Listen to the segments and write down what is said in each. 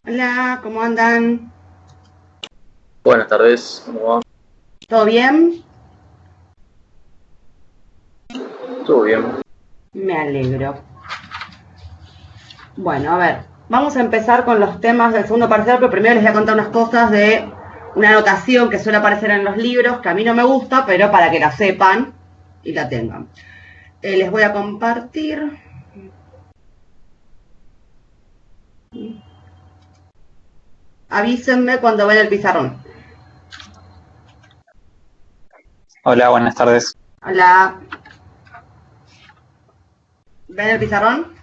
Hola, ¿cómo andan? Buenas tardes, ¿cómo va? ¿Todo bien? ¿Todo bien? Me alegro. Bueno, a ver, vamos a empezar con los temas del segundo parcial, pero primero les voy a contar unas cosas de una anotación que suele aparecer en los libros, que a mí no me gusta, pero para que la sepan y la tengan. Les voy a compartir. Avísenme cuando ven el pizarrón. Hola, buenas tardes. Hola. ¿Ven el pizarrón?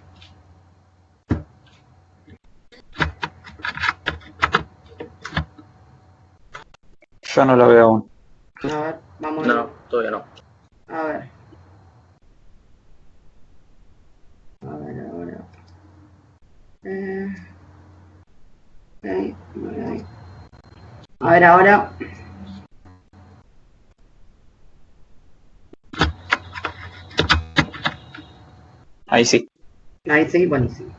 Yo no lo veo aún. A ver, vamos. No, todavía no. A ver. A ver, ahora. Okay. A ver, ahora. Ahí sí. Ahí sí, buenísimo.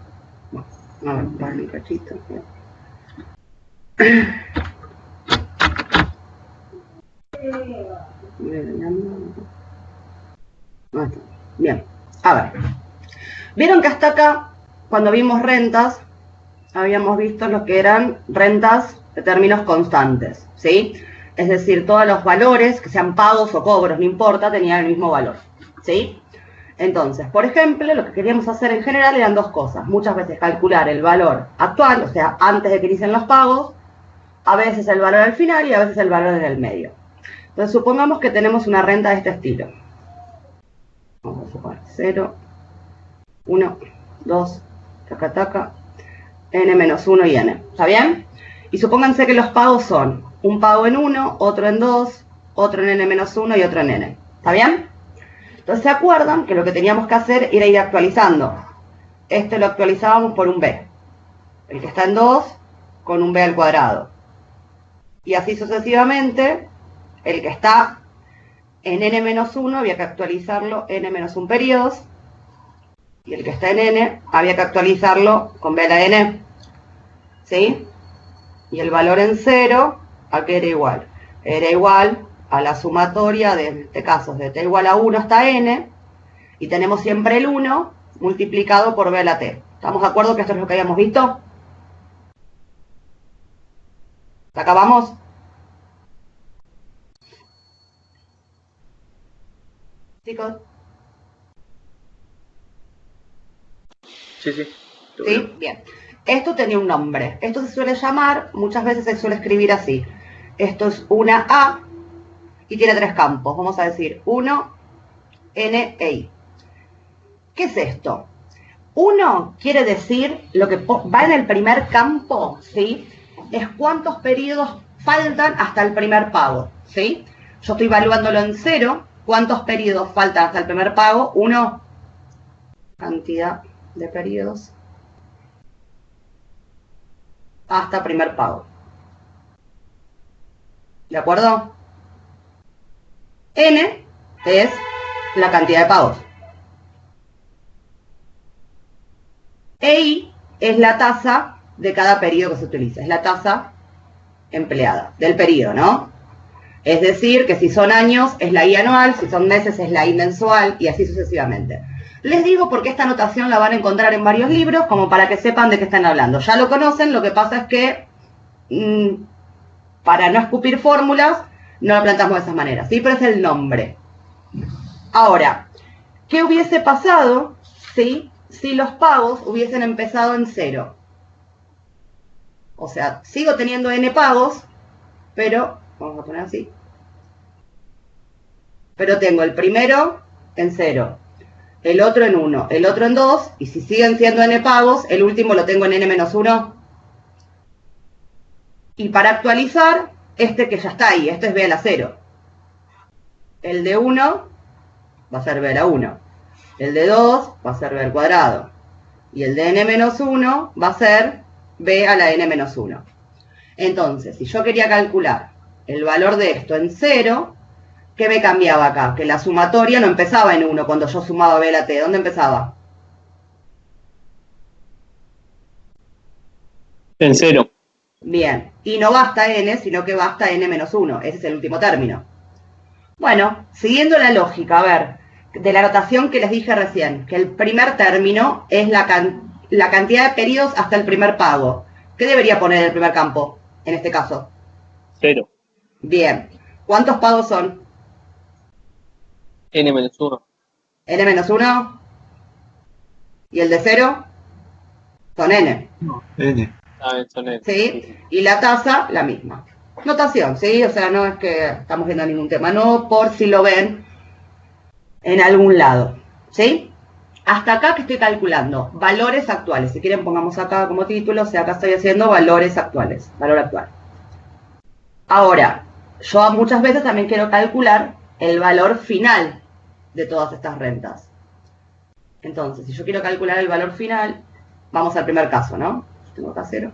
Bueno, a ver, para mi cachito. Bien, a ver. Vieron que hasta acá, cuando vimos rentas, habíamos visto lo que eran rentas de términos constantes, ¿sí? Es decir, todos los valores, que sean pagos o cobros, no importa, tenían el mismo valor, ¿sí? Entonces, por ejemplo, lo que queríamos hacer en general eran dos cosas. Muchas veces calcular el valor actual, o sea, antes de que inicien los pagos, a veces el valor al final y a veces el valor en el medio. Entonces, supongamos que tenemos una renta de este estilo. Vamos a suponer 0, 1, 2, taca, taca, n menos 1 y n. ¿Está bien? Y supónganse que los pagos son un pago en 1, otro en 2, otro en n menos 1 y otro en n. ¿Está bien? Entonces se acuerdan que lo que teníamos que hacer era ir actualizando. Este lo actualizábamos por un b. El que está en 2 con un b al cuadrado. Y así sucesivamente, el que está en n menos 1 había que actualizarlo n menos 1 periodos. Y el que está en n había que actualizarlo con b a la n. ¿Sí? Y el valor en 0, ¿a qué era igual? Era igual a la sumatoria de, en este caso, de t igual a 1 hasta n, y tenemos siempre el 1 multiplicado por b a la t. ¿Estamos de acuerdo que esto es lo que habíamos visto? ¿Acabamos? Chicos, Sí, sí, todo ¿sí? bien. Bien. Esto tenía un nombre. Esto se suele llamar, muchas veces se suele escribir así. Esto es una A y tiene tres campos. Vamos a decir 1, N e I. ¿Qué es esto? 1 quiere decir lo que va en el primer campo, ¿sí? Es cuántos periodos faltan hasta el primer pago, ¿sí? Yo estoy evaluándolo en 0. ¿Cuántos periodos faltan hasta el primer pago? 1, cantidad de periodos hasta primer pago. ¿De acuerdo? N es la cantidad de pagos. EI es la tasa de cada periodo que se utiliza. Es la tasa empleada del periodo, ¿no? Es decir, que si son años es la I anual, si son meses es la I mensual y así sucesivamente. Les digo porque esta notación la van a encontrar en varios libros como para que sepan de qué están hablando. Ya lo conocen, lo que pasa es que para no escupir fórmulas no lo plantamos de esa manera, ¿sí? Pero es el nombre. Ahora, ¿qué hubiese pasado si los pagos hubiesen empezado en 0? O sea, sigo teniendo n pagos, pero, vamos a poner así, pero tengo el primero en 0, el otro en 1, el otro en 2, y si siguen siendo n pagos, el último lo tengo en n menos 1. Y para actualizar, este que ya está ahí, este es b a la 0. El de 1 va a ser b a la 1. El de 2 va a ser b al cuadrado. Y el de n menos 1 va a ser b a la n menos 1. Entonces, si yo quería calcular el valor de esto en 0, ¿qué me cambiaba acá? Que la sumatoria no empezaba en 1 cuando yo sumaba b a la t. ¿Dónde empezaba? En 0. Bien. Y no basta n, sino que basta n menos 1. Ese es el último término. Bueno, siguiendo la lógica, a ver, de la notación que les dije recién, que el primer término es la cantidad de periodos hasta el primer pago. ¿Qué debería poner en el primer campo, en este caso? 0. Bien. ¿Cuántos pagos son? N menos 1. N menos 1. ¿Y el de 0? Son n. N. Son N. ¿Sí? Y la tasa, la misma. Notación, ¿sí? O sea, no es que estamos viendo ningún tema, no por si lo ven en algún lado, ¿sí? Hasta acá que estoy calculando valores actuales. Si quieren pongamos acá como título, o sea, acá estoy haciendo valores actuales, valor actual. Ahora, yo muchas veces también quiero calcular el valor final de todas estas rentas. Entonces, si yo quiero calcular el valor final, vamos al primer caso, ¿no? Tengo acá 0.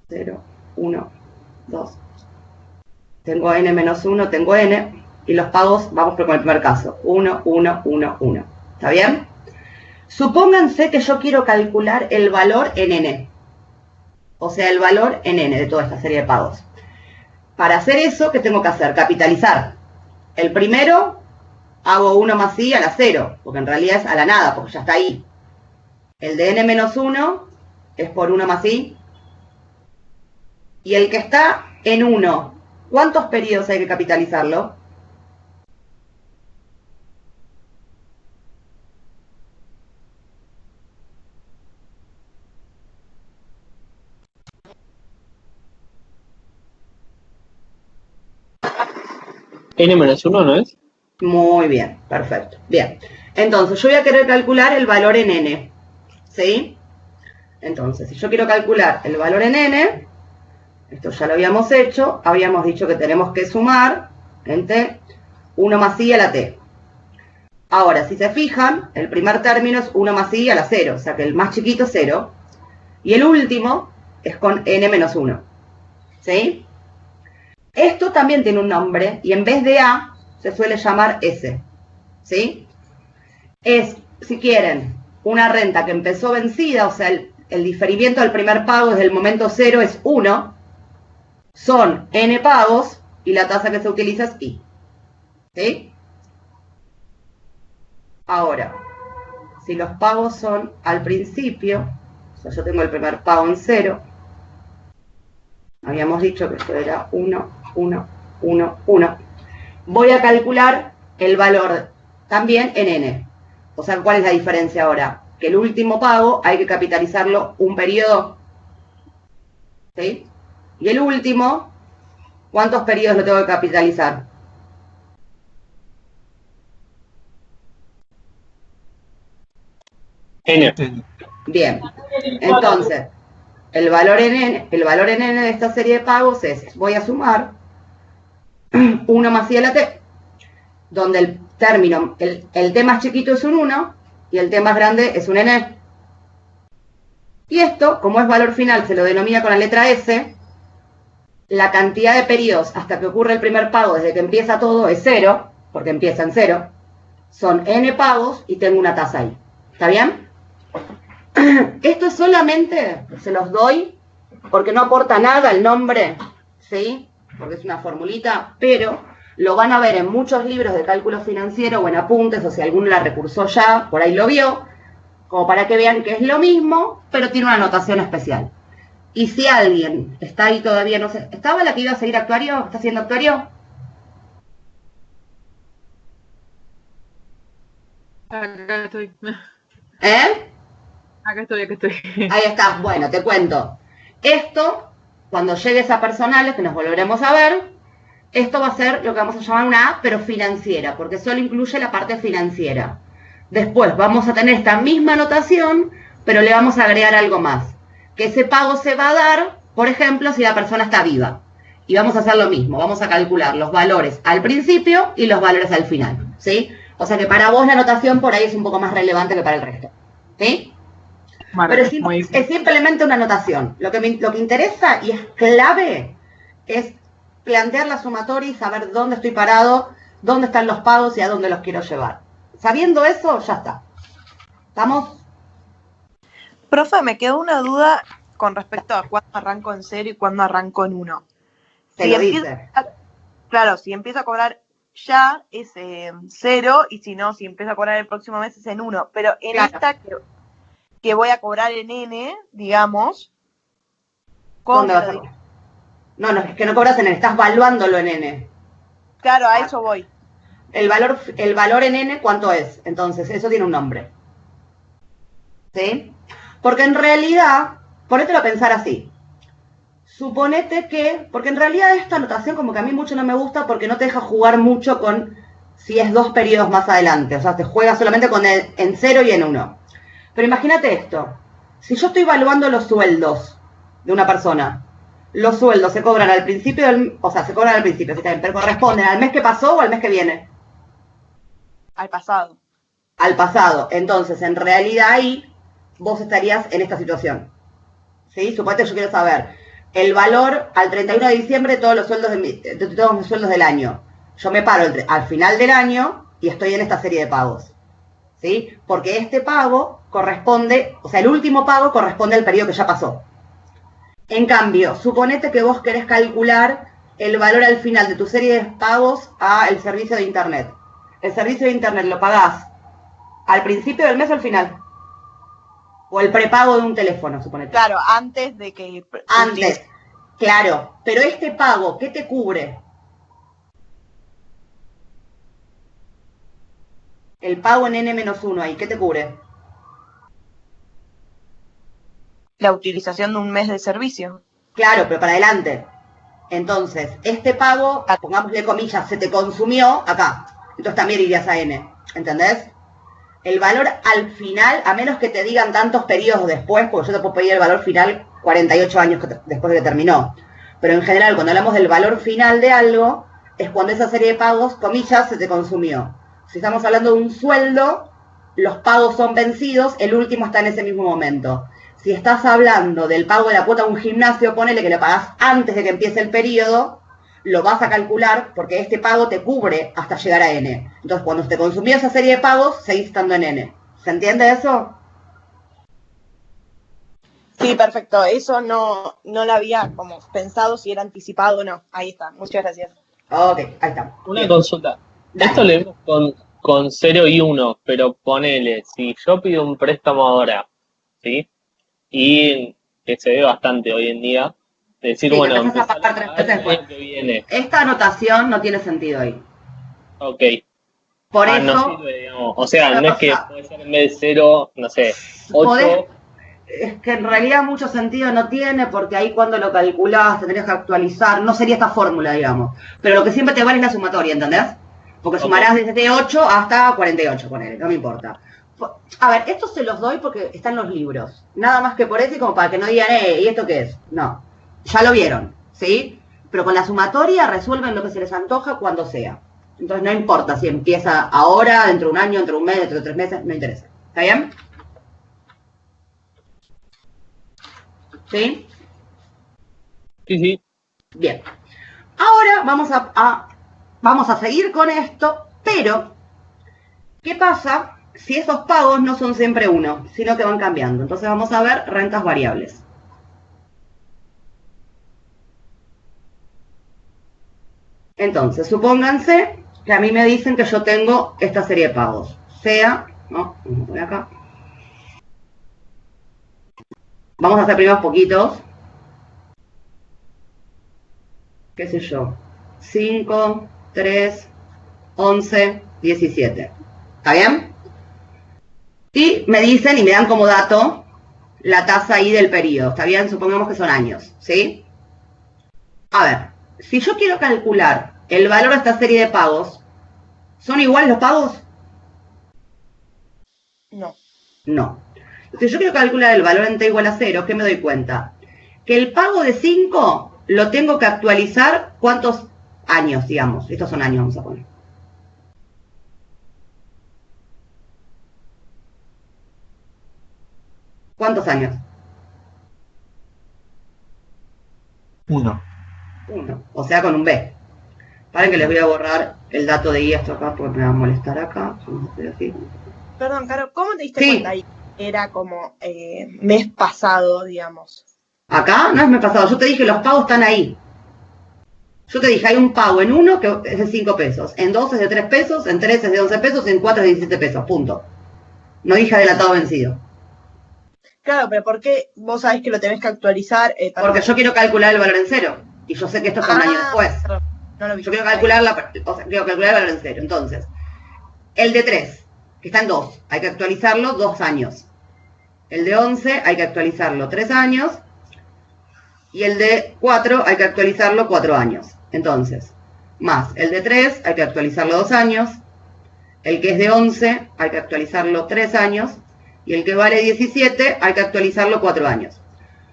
0, 1, 2. Tengo n menos 1, tengo n. Y los pagos, vamos con el primer caso. 1, 1, 1, 1. ¿Está bien? Supónganse que yo quiero calcular el valor en n. O sea, el valor en n de toda esta serie de pagos. Para hacer eso, ¿qué tengo que hacer? Capitalizar. El primero, hago 1 más i a la 0. Porque en realidad es a la nada, porque ya está ahí. El de n menos 1 es por 1 más i. Y el que está en 1, ¿cuántos periodos hay que capitalizarlo? N menos 1, ¿no es? Muy bien, perfecto. Bien, entonces yo voy a querer calcular el valor en n, ¿sí? Entonces, si yo quiero calcular el valor en n, esto ya lo habíamos hecho, habíamos dicho que tenemos que sumar en t 1 más i a la t. Ahora, si se fijan, el primer término es 1 más i a la 0, o sea que el más chiquito es 0, y el último es con n menos 1, ¿sí? Esto también tiene un nombre, y en vez de a, se suele llamar s, ¿sí? Es, si quieren, una renta que empezó vencida, o sea, el diferimiento del primer pago desde el momento 0 es 1, son n pagos, y la tasa que se utiliza es i, ¿sí? Ahora, si los pagos son al principio, o sea, yo tengo el primer pago en 0, habíamos dicho que esto era 1, 1, 1, 1, voy a calcular el valor también en n. O sea, ¿cuál es la diferencia ahora? Que el último pago hay que capitalizarlo un periodo, ¿sí? Y el último, ¿cuántos periodos lo tengo que capitalizar? N. Bien, entonces, el valor en n de esta serie de pagos es, voy a sumar 1 más i a la t, donde el término, el t más chiquito es un 1 y el t más grande es un n. Y esto, como es valor final, se lo denomina con la letra S, la cantidad de periodos hasta que ocurre el primer pago, desde que empieza todo, es 0, porque empieza en 0, son n pagos y tengo una tasa ahí. ¿Está bien? Esto solamente se los doy porque no aporta nada el nombre, ¿sí? Porque es una formulita, pero lo van a ver en muchos libros de cálculo financiero o en apuntes, o si alguno la recursó ya, por ahí lo vio, como para que vean que es lo mismo, pero tiene una anotación especial. Y si alguien está ahí todavía, no sé, ¿estaba la que iba a seguir actuario? ¿Está haciendo actuario? Acá estoy. ¿Eh? Acá estoy. Ahí está, bueno, te cuento. Esto, cuando llegues a personales, que nos volveremos a ver, esto va a ser lo que vamos a llamar una A, pero financiera, porque solo incluye la parte financiera. Después vamos a tener esta misma notación, pero le vamos a agregar algo más. Que ese pago se va a dar, por ejemplo, si la persona está viva. Y vamos a hacer lo mismo, vamos a calcular los valores al principio y los valores al final, ¿sí? O sea que para vos la notación por ahí es un poco más relevante que para el resto, ¿sí? Vale, Pero es simplemente una notación. Lo que interesa y es clave es plantear la sumatoria y saber dónde estoy parado, dónde están los pagos y a dónde los quiero llevar. Sabiendo eso, ya está. ¿Estamos? Profe, me quedó una duda con respecto a cuándo arranco en 0 y cuándo arranco en 1. Te lo empiezo dice. Claro, si empiezo a cobrar ya es 0 y si no, si empiezo a cobrar el próximo mes es en 1. Pero en Claro. esta que voy a cobrar en N, digamos, ¿cómo ¿Dónde me vas lo a digo? No, no, es que no cobras en N, estás valuándolo en N. Claro, a eso voy. El valor en N, ¿cuánto es? Entonces, eso tiene un nombre. ¿Sí? Porque en realidad, ponételo a pensar así. Suponete que, porque en realidad esta anotación como que a mí mucho no me gusta porque no te deja jugar mucho con si es 2 periodos más adelante. O sea, te juega solamente con en 0 y en 1. Pero imagínate esto. Si yo estoy evaluando los sueldos de una persona, los sueldos se cobran al principio o sea, se cobran al principio, pero corresponden al mes que pasó o al mes que viene. Al pasado. Al pasado. Entonces, en realidad ahí vos estarías en esta situación. ¿Sí? Suponete que yo quiero saber el valor al 31 de diciembre de todos los sueldos de todos mis sueldos del año. Yo me paro al final del año y estoy en esta serie de pagos. ¿Sí? Porque este pago corresponde, o sea, el último pago corresponde al periodo que ya pasó. En cambio, suponete que vos querés calcular el valor al final de tu serie de pagos al servicio de internet. El servicio de internet lo pagás al principio del mes o al final. O el prepago de un teléfono, suponete. Claro, antes de que... Antes, claro. Pero este pago, ¿qué te cubre? El pago en N-1 ahí, ¿qué te cubre? La utilización de un mes de servicio. Claro, pero para adelante. Entonces, este pago, pongámosle comillas, se te consumió acá. Entonces también irías a N. ¿Entendés? El valor al final, a menos que te digan tantos periodos después, porque yo te puedo pedir el valor final 48 años después de que terminó. Pero en general, cuando hablamos del valor final de algo, es cuando esa serie de pagos, comillas, se te consumió. Si estamos hablando de un sueldo, los pagos son vencidos, el último está en ese mismo momento. Si estás hablando del pago de la cuota a un gimnasio, ponele que lo pagás antes de que empiece el periodo, lo vas a calcular porque este pago te cubre hasta llegar a N. Entonces, cuando se te consumió esa serie de pagos, seguís estando en N. ¿Se entiende eso? Sí, perfecto. Eso no lo había como pensado si era anticipado o no. Ahí está. Muchas gracias. Ok, ahí está. Una Bien. consulta. Dale. Esto lo vemos con 0 y 1, pero ponele, si yo pido un préstamo ahora, ¿sí? Y que se ve bastante hoy en día, decir, Sí, bueno, que empezás a empezar a pagar 3 pagar meses el después. año que viene. Esta anotación no tiene sentido ahí. Ok. Por No eso, sirve, digamos. O sea, no, no es o que sea, puede ser en vez de 0, no sé, 8. podés, es que en realidad mucho sentido no tiene, porque ahí cuando lo calculás tendrías que actualizar, no sería esta fórmula, digamos. Pero lo que siempre te vale es la sumatoria, ¿entendés? Porque Ok. sumarás desde 8 hasta 48, ponele, no me importa. A ver, esto se los doy porque están los libros. Nada más que por eso y como para que no digan, ¿y esto qué es? No. Ya lo vieron, ¿sí? Pero con la sumatoria resuelven lo que se les antoja cuando sea. Entonces no importa si empieza ahora, dentro de un año, dentro de un mes, dentro de 3 meses, no interesa. ¿Está bien? ¿Sí? Sí, sí. Bien. Ahora vamos a seguir con esto, pero ¿qué pasa si esos pagos no son siempre uno, sino que van cambiando? Entonces vamos a ver rentas variables. Entonces, supónganse que a mí me dicen que yo tengo esta serie de pagos. Sea, ¿no? Vamos a poner acá. Vamos a hacer primeros poquitos. ¿Qué sé yo? 5, 3, 11, 17. ¿Está bien? Y me dicen y me dan como dato la tasa ahí del periodo. ¿Está bien? Supongamos que son años, ¿sí? A ver, si yo quiero calcular el valor de esta serie de pagos, ¿son iguales los pagos? No. No. Si yo quiero calcular el valor en t igual a 0, ¿qué me doy cuenta? Que el pago de 5 lo tengo que actualizar ¿cuántos años, digamos? Estos son años, vamos a poner. ¿Cuántos años? 1. 1. O sea, con un B. Paren que les voy a borrar el dato de I esto acá porque me va a molestar acá. Vamos a hacer así. Perdón, Caro, ¿cómo te diste Sí. cuenta ahí? era como mes pasado, digamos. Acá no es mes pasado, yo te dije los pagos están ahí. Yo te dije, hay un pago en 1 que es de 5 pesos, en 2 es de 3 pesos, en 3 es de 11 pesos, en 4 es de 17 pesos, punto. No dije adelantado vencido. Claro, pero ¿por qué vos sabés que lo tenés que actualizar? Porque yo quiero calcular el valor en cero. Y yo sé que esto está un año después. No lo vi. Yo quiero calcular, quiero calcular el valor en cero. Entonces, el de 3, que está en 2, hay que actualizarlo 2 años. El de 11 hay que actualizarlo 3 años. Y el de 4 hay que actualizarlo 4 años. Entonces, más el de 3 hay que actualizarlo 2 años. El que es de 11 hay que actualizarlo 3 años. Y el que vale 17 hay que actualizarlo 4 años.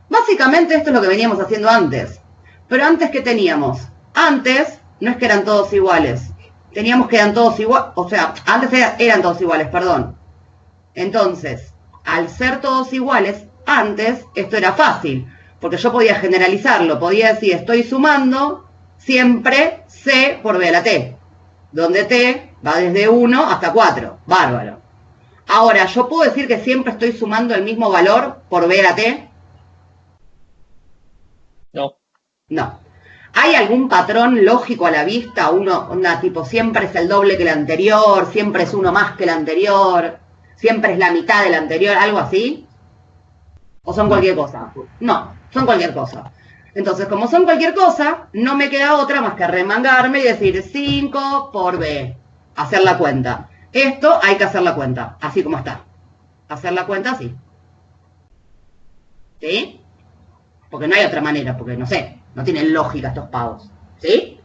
Básicamente esto es lo que veníamos haciendo antes. Pero antes, ¿qué teníamos? Antes no es que eran todos iguales. Teníamos que eran todos iguales. O sea, antes eran todos iguales, perdón. Entonces, al ser todos iguales, antes esto era fácil. Porque yo podía generalizarlo. Podía decir, estoy sumando siempre C por B a la T. Donde T va desde 1 hasta 4. Bárbaro. Ahora, ¿yo puedo decir que siempre estoy sumando el mismo valor por B a la T? No. No. ¿Hay algún patrón lógico a la vista? Una tipo, siempre es el doble que el anterior, siempre es uno más que el anterior, siempre es la mitad del anterior, algo así? ¿O son cualquier cosa? No, son cualquier cosa. Entonces, como son cualquier cosa, no me queda otra más que remangarme y decir 5 por B. Hacer la cuenta. Esto hay que hacer la cuenta, así como está. Hacer la cuenta así. ¿Sí? Porque no hay otra manera, porque no sé, no tienen lógica estos pagos. ¿Sí?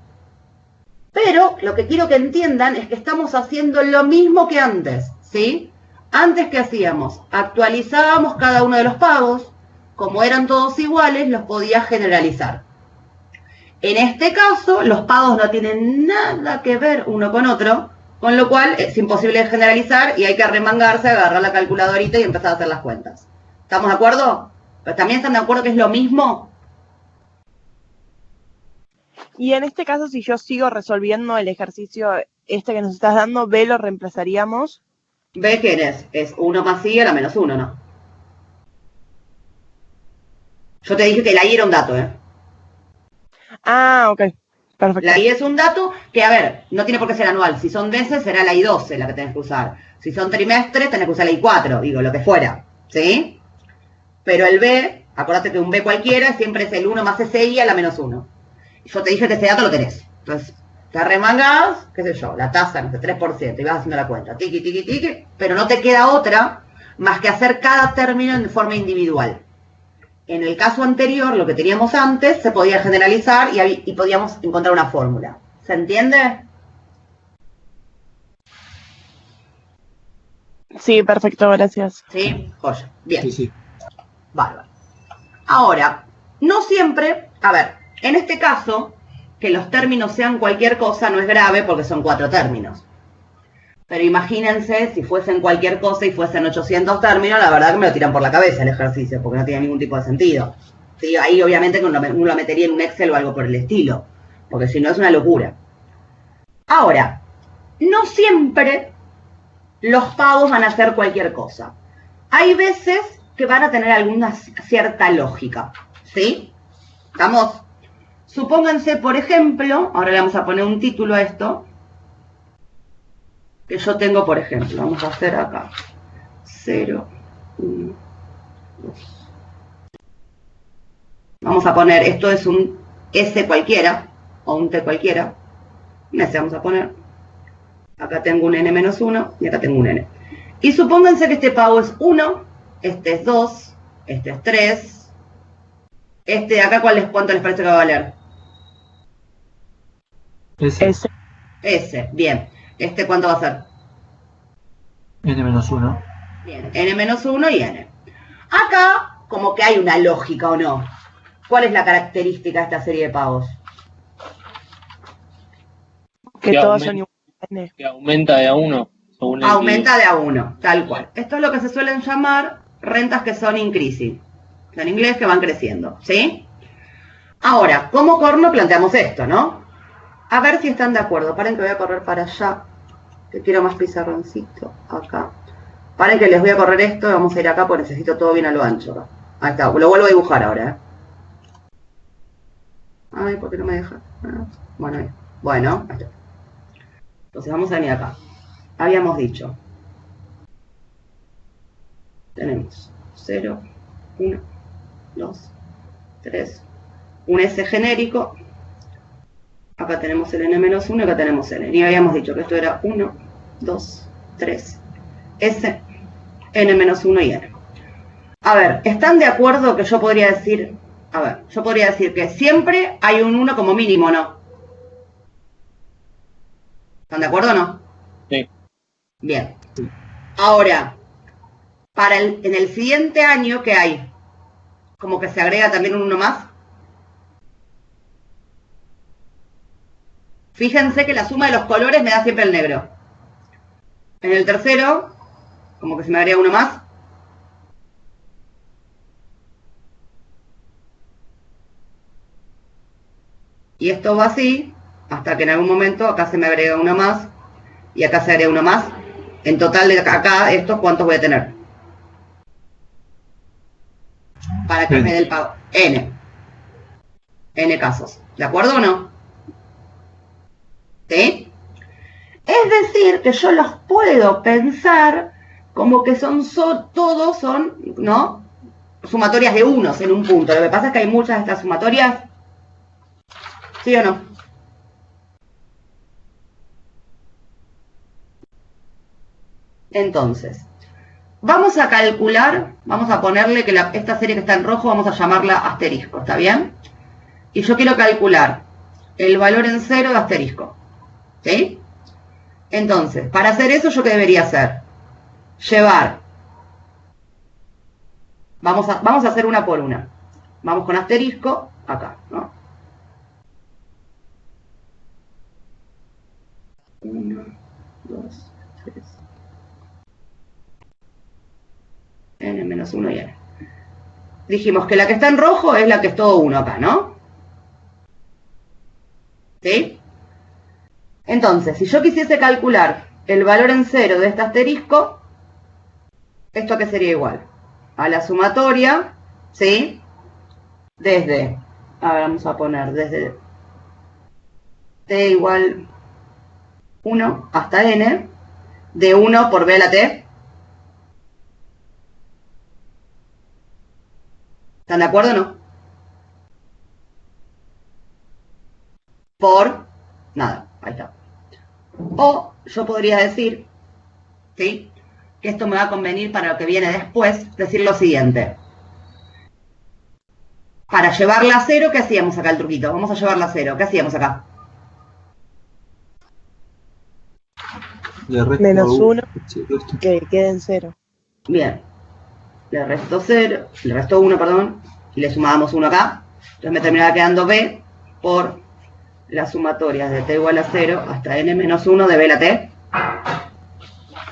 Pero lo que quiero que entiendan es que estamos haciendo lo mismo que antes. ¿Sí? Antes, ¿qué hacíamos? Actualizábamos cada uno de los pagos. Como eran todos iguales, los podía generalizar. En este caso, los pagos no tienen nada que ver uno con otro, con lo cual es imposible de generalizar y hay que remangarse, agarrar la calculadorita y empezar a hacer las cuentas. ¿Estamos de acuerdo? ¿Pero también están de acuerdo que es lo mismo? Y en este caso, si yo sigo resolviendo el ejercicio este que nos estás dando, B lo reemplazaríamos. ¿Ves quién es? Es 1 más I a la menos 1, ¿no? Yo te dije que la I era un dato, ¿eh? Ah, ok. Perfecto. La I es un dato que, a ver, no tiene por qué ser anual. Si son meses, será la I12 la que tenés que usar. Si son trimestres, tenés que usar la I4, digo, lo que fuera. ¿Sí? Pero el B, acordate que un B cualquiera siempre es el 1 más ese I a la menos 1. Yo te dije que ese dato lo tenés. Entonces, te arremangás, qué sé yo, la tasa, no sé, 3%, y vas haciendo la cuenta. Tiqui, tiqui, tiqui. Pero no te queda otra más que hacer cada término en forma individual. En el caso anterior, lo que teníamos antes, se podía generalizar y podíamos encontrar una fórmula. ¿Se entiende? Sí, perfecto, gracias. ¿Sí? Joya. Bien. Sí, sí. Bárbaro. Ahora, no siempre, a ver, en este caso, que los términos sean cualquier cosa no es grave porque son 4 términos. Pero imagínense si fuesen cualquier cosa y fuesen 800 términos, la verdad que me lo tiran por la cabeza el ejercicio, porque no tiene ningún tipo de sentido. ¿Sí? Ahí obviamente uno lo metería en un Excel o algo por el estilo, porque si no es una locura. Ahora, no siempre los pagos van a ser cualquier cosa. Hay veces que van a tener alguna cierta lógica, ¿sí? ¿Estamos? Supónganse, por ejemplo, ahora le vamos a poner un título a esto, que yo tengo, por ejemplo, vamos a hacer acá 0, 1, 2. Vamos a poner, esto es un S cualquiera, o un T cualquiera, un S vamos a poner, acá tengo un N-1 y acá tengo un N. Y supónganse que este pago es 1, este es 2, este es 3, este de acá, ¿cuánto les parece que va a valer? S. S, bien. ¿Este cuánto va a ser? N-1. Bien, N-1 y N. Acá, como que hay una lógica, ¿o no? ¿Cuál es la característica de esta serie de pagos? Que todos son iguales. Que aumenta de a 1. Aumenta de a 1, tal cual. Esto es lo que se suelen llamar rentas que son increasing. En inglés que van creciendo, ¿sí? Ahora, ¿cómo corno planteamos esto, no? A ver si están de acuerdo. Paren que voy a correr para allá. Que quiero más pizarroncito. Acá. Paren que les voy a correr esto, vamos a ir acá porque necesito todo bien a lo ancho acá. Ahí está, lo vuelvo a dibujar ahora, Ay, ¿por qué no me deja? Bueno, ahí. Bueno, ahí está. Entonces vamos a venir acá. Habíamos dicho. Tenemos 0, 1, 2, 3. Un S genérico. Acá tenemos el n-1 y acá tenemos el n. Y habíamos dicho que esto era 1, 2, 3, S, n-1 y n. A ver, ¿están de acuerdo que yo podría decir... A ver, yo podría decir que siempre hay un 1 como mínimo, ¿no? ¿Están de acuerdo o no? Sí. Bien. Ahora, en el siguiente año, ¿qué hay? Como que se agrega también un 1 más. Fíjense que la suma de los colores me da siempre el negro. En el tercero, como que se me agrega uno más. Y esto va así, hasta que en algún momento acá se me agrega uno más, y acá se agrega uno más. En total de acá, estos, ¿cuántos voy a tener? Para que me dé el pago. N. N casos. ¿De acuerdo o no? ¿Sí? Es decir, que yo los puedo pensar como que todos son, ¿no? Sumatorias de unos en un punto. Lo que pasa es que hay muchas de estas sumatorias. ¿Sí o no? Entonces, vamos a calcular, vamos a ponerle que esta serie que está en rojo, vamos a llamarla asterisco, ¿está bien? Y yo quiero calcular el valor en cero de asterisco. ¿Sí? Entonces, para hacer eso, ¿yo qué debería hacer? Llevar. Vamos a hacer una por una. Vamos con asterisco, acá, ¿no? 1, 2, 3. n-1 y n. Dijimos que la que está en rojo es la que es todo 1 acá, ¿no? ¿Sí? Entonces, si yo quisiese calcular el valor en cero de este asterisco, ¿esto qué sería igual? A la sumatoria, ¿sí? Desde, a ver, vamos a poner desde t igual 1 hasta n, de 1 por b a la t. ¿Están de acuerdo o no? Por nada, ahí está. O yo podría decir, ¿sí? Que esto me va a convenir para lo que viene después, decir lo siguiente. Para llevarla a cero, ¿qué hacíamos acá el truquito? Vamos a llevarla a cero. ¿Qué hacíamos acá? Menos 1, que quede en 0. Bien. Le resto 0, le resto 1, perdón, y le sumábamos 1 acá. Entonces me terminaba quedando b por las sumatorias de t igual a 0 hasta n-1 de b a la t.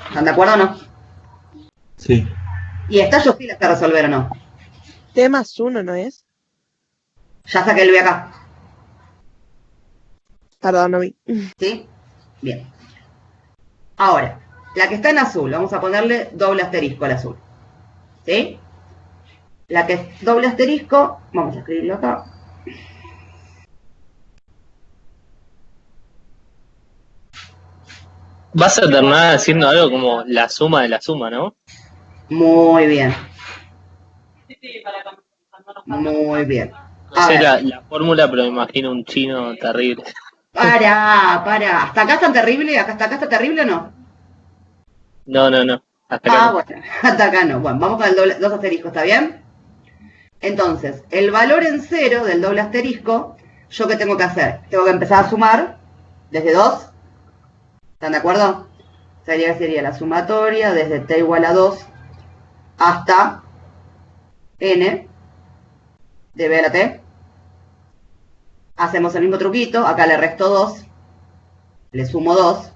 ¿Están de acuerdo o no? Sí. Y esta yo sí la sé resolver o no. T más 1, ¿no es? Ya saqué el b acá. Perdón, no vi. ¿Sí? Bien. Ahora, la que está en azul, vamos a ponerle doble asterisco al azul. ¿Sí? La que es doble asterisco, vamos a escribirlo acá. Vas a terminar haciendo algo como la suma de la suma, ¿no? Muy bien. Muy bien. No A sé ver. la fórmula, pero me imagino un chino terrible. Para. ¿Hasta acá está terrible? ¿Hasta acá está terrible o no? No. Hasta acá no. Bueno, hasta acá no. Bueno, vamos con el doble, dos asteriscos, ¿está bien? Entonces, el valor en cero del doble asterisco, ¿yo qué tengo que hacer? Tengo que empezar a sumar desde 2. ¿Están de acuerdo? Sería la sumatoria desde t igual a 2 hasta n de b a la t. Hacemos el mismo truquito, acá le resto 2, le sumo 2.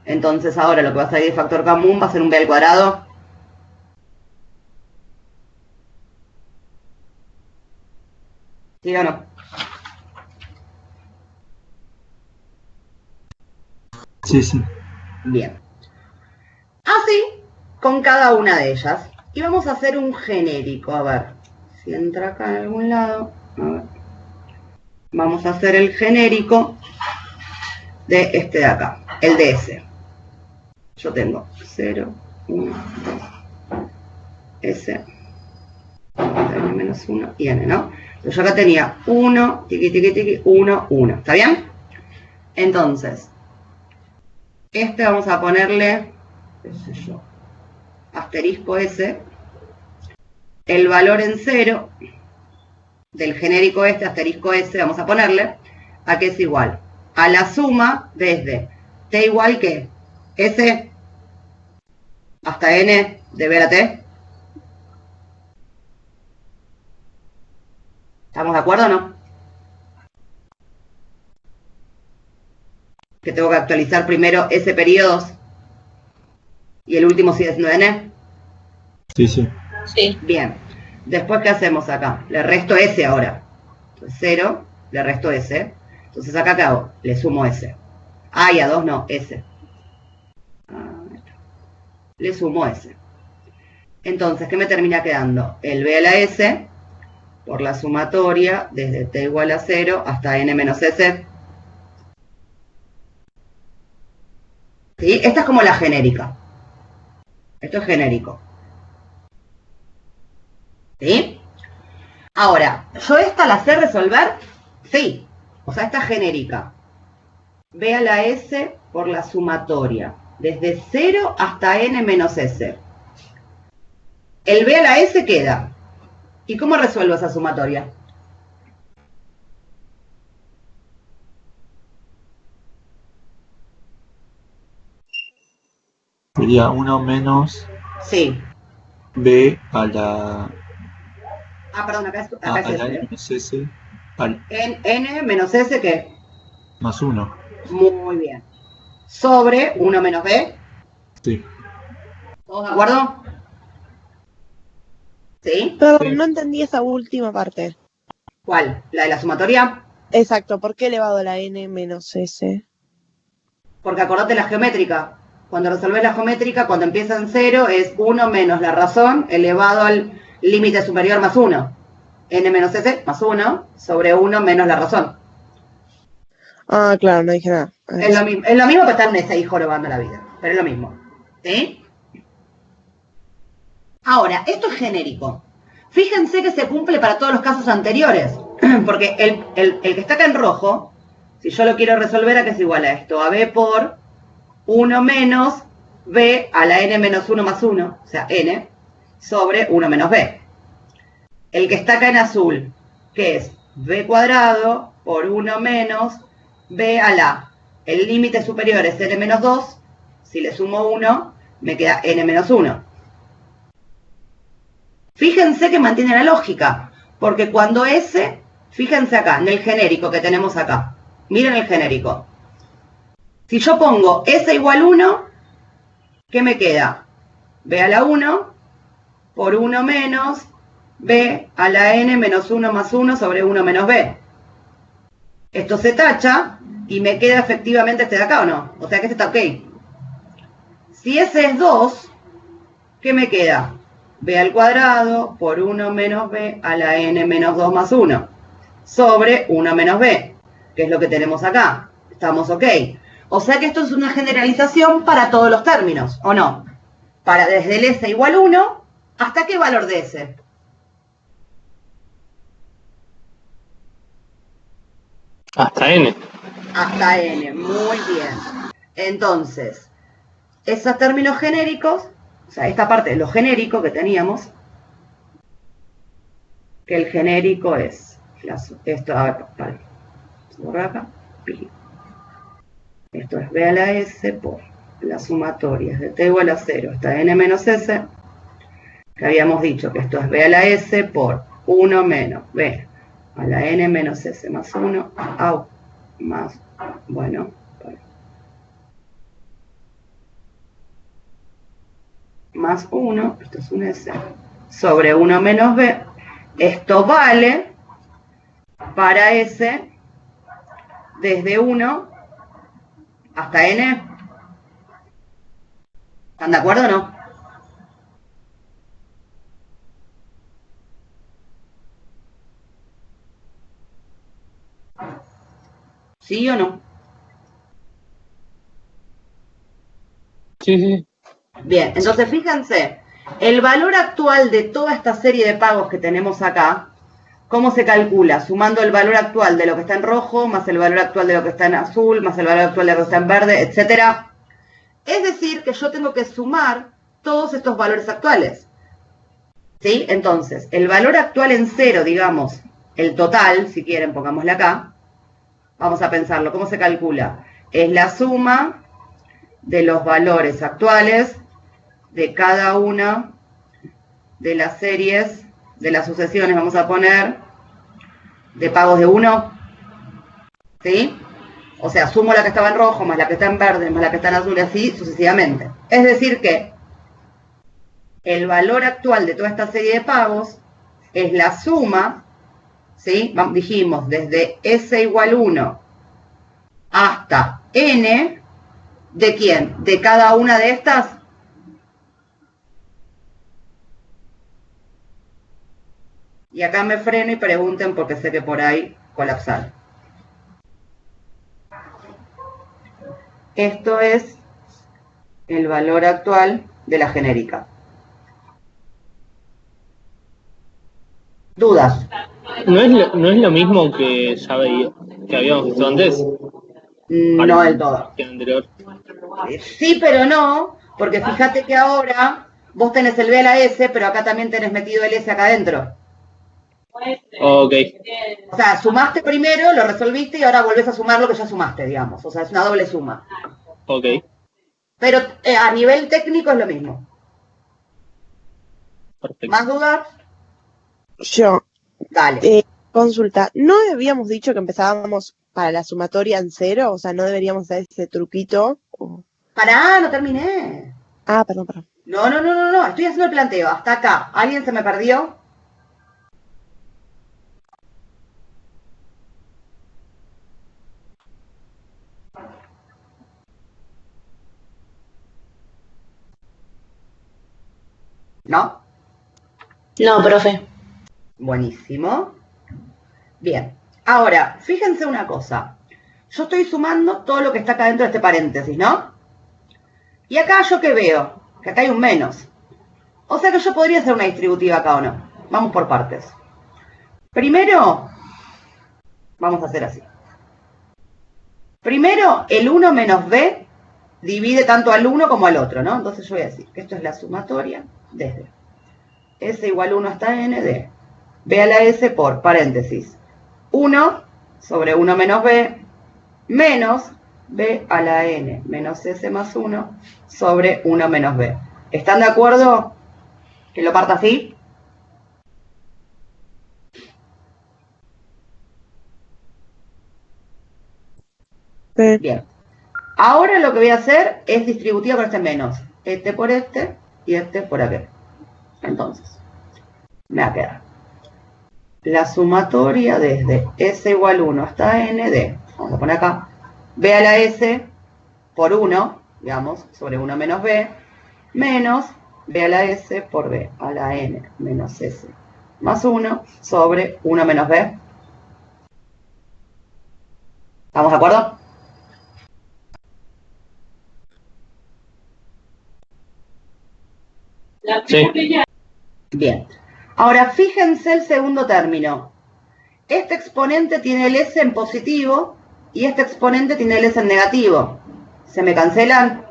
Entonces ahora lo que va a salir de factor común va a ser un b al cuadrado. ¿Sí o no? Sí, sí. Bien. Así con cada una de ellas. Y vamos a hacer un genérico. A ver, si entra acá en algún lado. A ver. Vamos a hacer el genérico de este de acá, el de S. Yo tengo 0, 1, 2, S, menos 1 y N, ¿no? Entonces yo acá tenía 1, tiqui, tiqui, tiqui, 1, 1. ¿Está bien? Entonces, este vamos a ponerle, qué sé yo, asterisco S, el valor en 0 del genérico este, asterisco S, vamos a ponerle, a que es igual a la suma desde T igual que S hasta N de B a la T. ¿Estamos de acuerdo o no? Que tengo que actualizar primero S periodos y el último sigue siendo N. Sí, sí. Sí. Bien. Después, ¿qué hacemos acá? Le resto S ahora. Entonces, 0, le resto S. Entonces, acá, ¿qué hago? Le sumo S. Ah, y a 2 no, S. Le sumo S. Entonces, ¿qué me termina quedando? El B a la S por la sumatoria desde T igual a 0 hasta N menos S. ¿Sí? Esta es como la genérica. Esto es genérico. ¿Sí? Ahora, ¿yo esta la sé resolver? Sí. O sea, esta genérica. B a la S por la sumatoria. Desde 0 hasta N menos S. El B a la S queda. ¿Y cómo resuelvo esa sumatoria? Sería 1 menos Sí. B a la, Ah, perdón, acá es a la S. N menos S al N menos S, ¿qué? más 1. Muy bien. Sobre 1 menos B. Sí. ¿Todos de acuerdo? ¿Sí? Perdón, no entendí esa última parte. ¿Cuál? ¿La de la sumatoria? Exacto, ¿por qué elevado a la n menos s? Porque acordate la geométrica. Cuando resolvés la geométrica, cuando empieza en 0, es 1 menos la razón elevado al límite superior más 1. N menos S más 1 sobre 1 menos la razón. Ah, claro, no dije nada. Es lo mismo que estar en ese hijo robando la vida. Pero es lo mismo. ¿Sí? Ahora, esto es genérico. Fíjense que se cumple para todos los casos anteriores. Porque el que está acá en rojo, si yo lo quiero resolver, ¿a qué es igual a esto? A B por 1 menos B a la N menos 1 más 1, o sea, N, sobre 1 menos B. El que está acá en azul, que es B cuadrado por 1 menos B a la, el límite superior es N menos 2, si le sumo 1, me queda N menos 1. Fíjense que mantiene la lógica, porque cuando S, fíjense acá, en el genérico que tenemos acá, miren el genérico. Si yo pongo S igual 1, ¿qué me queda? B a la 1 por 1 menos B a la N menos 1 más 1 sobre 1 menos B. Esto se tacha y me queda efectivamente este de acá, ¿o no? O sea que este está ok. Si S es 2, ¿qué me queda? B al cuadrado por 1 menos B a la N menos 2 más 1 sobre 1 menos B, que es lo que tenemos acá. Estamos ok. O sea que esto es una generalización para todos los términos, ¿o no? Para desde el S igual 1, ¿hasta qué valor de S? Hasta N. Hasta N, muy bien. Entonces, esos términos genéricos, o sea, esta parte de lo genérico que teníamos, que el genérico es, esto, a ver, vale, borra acá, pi. Esto es B a la S por las sumatorias de T igual a 0 hasta N menos S, que habíamos dicho que esto es B a la S por 1 menos B a la N menos S más 1, más, bueno, vale. Más 1, esto es un S, sobre 1 menos B. Esto vale para S desde 1 hasta N. ¿Están de acuerdo o no? ¿Sí o no? Sí, sí. Bien, entonces fíjense, el valor actual de toda esta serie de pagos que tenemos acá, ¿cómo se calcula? Sumando el valor actual de lo que está en rojo, más el valor actual de lo que está en azul, más el valor actual de lo que está en verde, etcétera. Es decir, que yo tengo que sumar todos estos valores actuales. ¿Sí? Entonces, el valor actual en cero, digamos, el total, si quieren, pongámosle acá. Vamos a pensarlo, ¿cómo se calcula? Es la suma de los valores actuales de cada una de las series, de las sucesiones, vamos a poner, de pagos de 1, ¿sí? O sea, sumo la que estaba en rojo, más la que está en verde, más la que está en azul, y así sucesivamente. Es decir que el valor actual de toda esta serie de pagos es la suma, ¿sí? Dijimos, desde S igual 1 hasta N, ¿de quién? De cada una de estas. Y acá me freno y pregunten porque sé que por ahí colapsar. Esto es el valor actual de la genérica. ¿Dudas? ¿No es lo mismo que ya que habíamos visto antes? No del todo. Que anterior. Sí, pero no, porque fíjate que ahora vos tenés el B a la S, pero acá también tenés metido el S acá adentro. Ok. O sea, sumaste primero, lo resolviste y ahora volvés a sumar lo que ya sumaste, digamos. O sea, es una doble suma. Ok. Pero a nivel técnico es lo mismo. Perfecto. ¿Más dudas? Yo, Dale. consulta, ¿no habíamos dicho que empezábamos para la sumatoria en cero? O sea, ¿no deberíamos hacer ese truquito? Pará, no terminé. Ah, perdón. No, estoy haciendo el planteo, hasta acá. ¿Alguien se me perdió? ¿No? No, profe. Buenísimo. Bien. Ahora, fíjense una cosa. Yo estoy sumando todo lo que está acá dentro de este paréntesis, ¿no? Y acá yo qué veo, que acá hay un menos. O sea que yo podría hacer una distributiva acá o no. Vamos por partes. Primero, vamos a hacer así. Primero, el 1 menos b divide tanto al 1 como al otro, ¿no? Entonces yo voy a decir que esto es la sumatoria desde s igual 1 hasta n de b a la s por paréntesis 1 sobre 1 menos b menos b a la n menos s más 1 sobre 1 menos b. ¿Están de acuerdo que lo parta así? Bien. Ahora lo que voy a hacer es distributiva con este menos. Este por este y este por aquel. Entonces, me va a quedar la sumatoria desde s igual 1 hasta n de, vamos a poner acá, b a la s por 1, digamos, sobre 1 menos b, menos b a la s por b a la n menos s más 1 sobre 1 menos b. ¿Estamos de acuerdo? Sí. Bien. Ahora, fíjense el segundo término. Este exponente tiene el s en positivo y este exponente tiene el s en negativo. ¿Se me cancelan?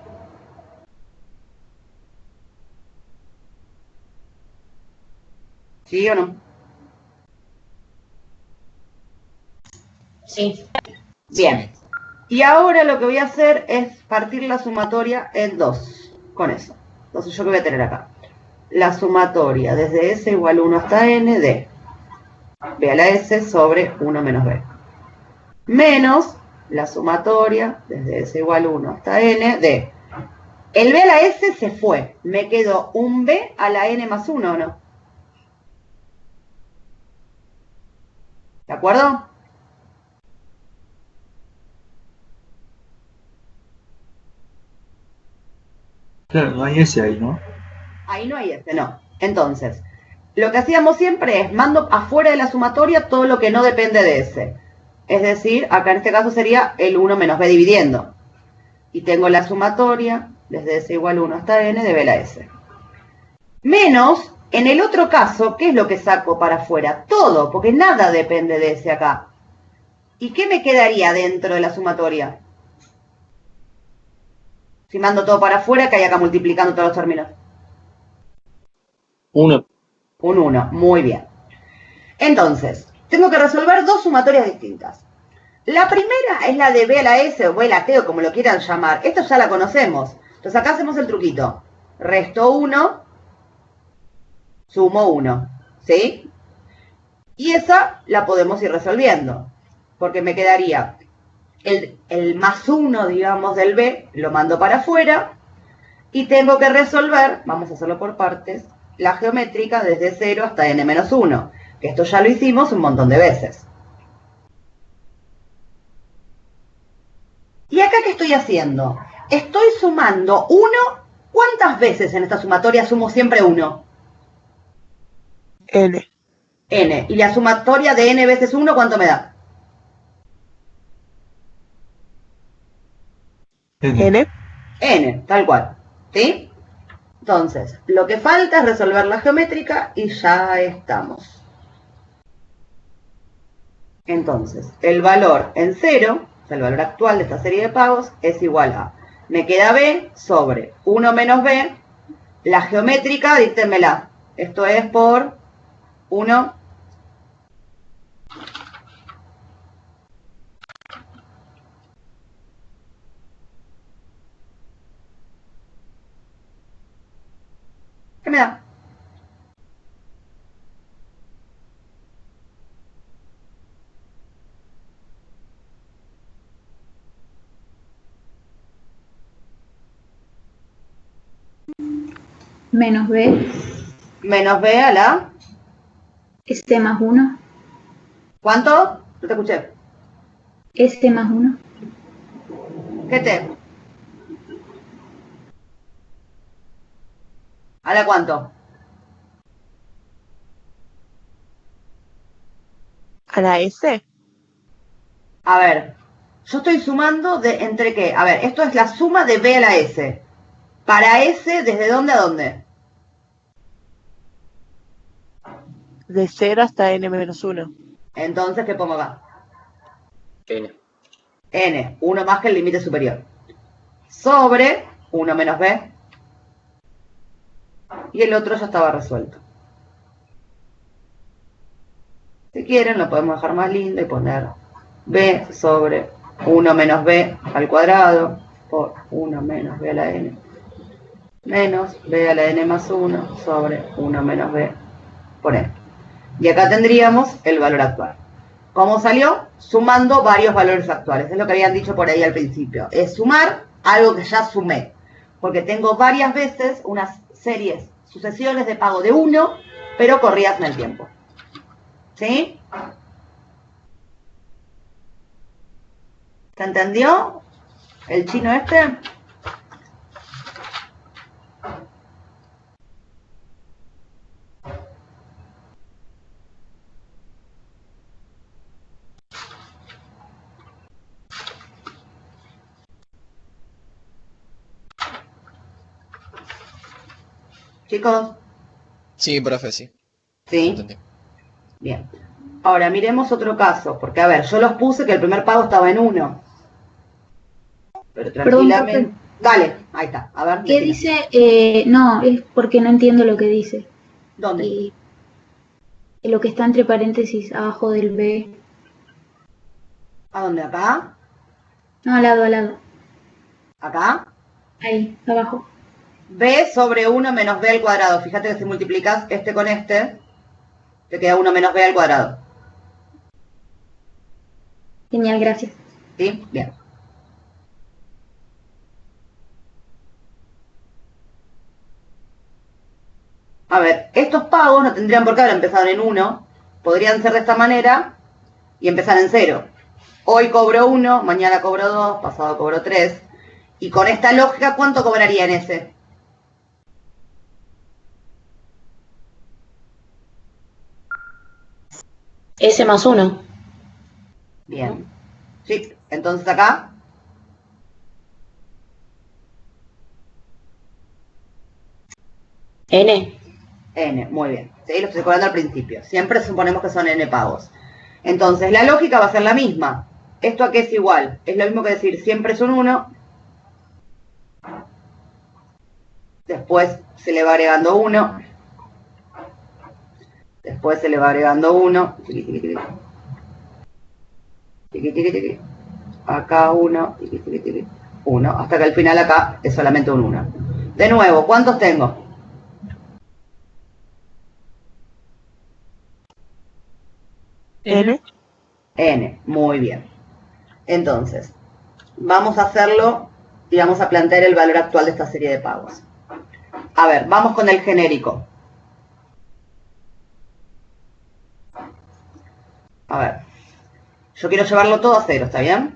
¿Sí o no? Sí. Bien. Y ahora lo que voy a hacer es partir la sumatoria en 2. Con eso. Entonces, ¿yo qué voy a tener acá? La sumatoria desde s igual 1 hasta n de b a la s sobre 1 menos b. Menos la sumatoria desde s igual 1 hasta n de... El b a la s se fue. Me quedó un b a la n más 1, ¿o no? ¿De acuerdo? Claro, no hay ese ahí, ¿no? Ahí no hay ese, no. Entonces, lo que hacíamos siempre es mando afuera de la sumatoria todo lo que no depende de ese. Es decir, acá en este caso sería el 1 menos b dividiendo. Y tengo la sumatoria desde S igual 1 hasta n de b a la S. Menos, en el otro caso, ¿qué es lo que saco para afuera? Todo, porque nada depende de S acá. ¿Y qué me quedaría dentro de la sumatoria? Si mando todo para afuera, que hay acá multiplicando todos los términos. 1. Un 1, muy bien. Entonces, tengo que resolver dos sumatorias distintas. La primera es la de b a la s o b a la t o como lo quieran llamar. Esto ya la conocemos. Entonces acá hacemos el truquito. Resto 1, sumo 1. ¿Sí? Y esa la podemos ir resolviendo. Porque me quedaría el más 1, digamos, del b, lo mando para afuera. Y tengo que resolver, vamos a hacerlo por partes, la geométrica desde 0 hasta n menos 1. Que esto ya lo hicimos un montón de veces. ¿Y acá qué estoy haciendo? Estoy sumando 1. ¿Cuántas veces en esta sumatoria sumo siempre 1? N. N. ¿Y la sumatoria de n veces 1 cuánto me da? N. N, tal cual. ¿Sí? Entonces, lo que falta es resolver la geométrica y ya estamos. Entonces, el valor en 0, o sea, el valor actual de esta serie de pagos, es igual a, me queda b sobre 1 menos b, la geométrica, díctenmela, esto es por 1. ¿Qué me da? Menos B, Menos b a la, S más 1, ¿cuánto? No te escuché. S más 1, ¿Qué te? ¿A la cuánto? A la S. A ver, yo estoy sumando de entre qué. A ver, esto es la suma de b a la s. Para s, ¿desde dónde a dónde? De 0 hasta n menos 1. Entonces, ¿qué pongo acá? N. N, 1 más que el límite superior. Sobre 1 menos b. Y el otro ya estaba resuelto. Si quieren, lo podemos dejar más lindo y poner b sobre 1 menos b al cuadrado por 1 menos b a la n menos b a la n más 1 sobre 1 menos b por n. Y acá tendríamos el valor actual. ¿Cómo salió? Sumando varios valores actuales. Es lo que habían dicho por ahí al principio. Es sumar algo que ya sumé. Porque tengo varias veces unas series, sucesiones de pago de 1, pero corridas en el tiempo. ¿Sí? ¿Se entendió? ¿El chino este? Chicos, Sí, profe, sí. ¿sí? Entendí. Bien. Ahora, miremos otro caso. Porque, a ver, yo los puse que el primer pago estaba en 1. Pero Perdón, tranquilamente... Dale, ahí está. A ver, ¿qué decime. dice? No, es porque no entiendo lo que dice. ¿Dónde? Lo que está entre paréntesis abajo del B. ¿A dónde? ¿Acá? No, al lado, al lado. ¿Acá? Ahí, abajo. B sobre 1 menos B al cuadrado. Fíjate que si multiplicas este con este, te queda 1 menos B al cuadrado. Genial, gracias. ¿Sí? Bien. A ver, estos pagos no tendrían por qué haber empezado en 1. Podrían ser de esta manera y empezar en 0. Hoy cobro 1, mañana cobro 2, pasado cobro 3. Y con esta lógica, ¿cuánto cobraría en ese? S más 1. Bien. Sí, entonces acá. N. N, muy bien. ¿Sí? Lo estoy cobrando al principio. Siempre suponemos que son N pagos. Entonces, la lógica va a ser la misma. ¿Esto a qué es igual? Es lo mismo que decir siempre es un 1. Después se le va agregando 1. Después se le va agregando 1. Acá 1. 1. Hasta que al final acá es solamente un 1. De nuevo, ¿cuántos tengo? N. N, muy bien. Entonces, vamos a hacerlo y vamos a plantear el valor actual de esta serie de pagos. A ver, vamos con el genérico. A ver, yo quiero llevarlo todo a 0, ¿está bien?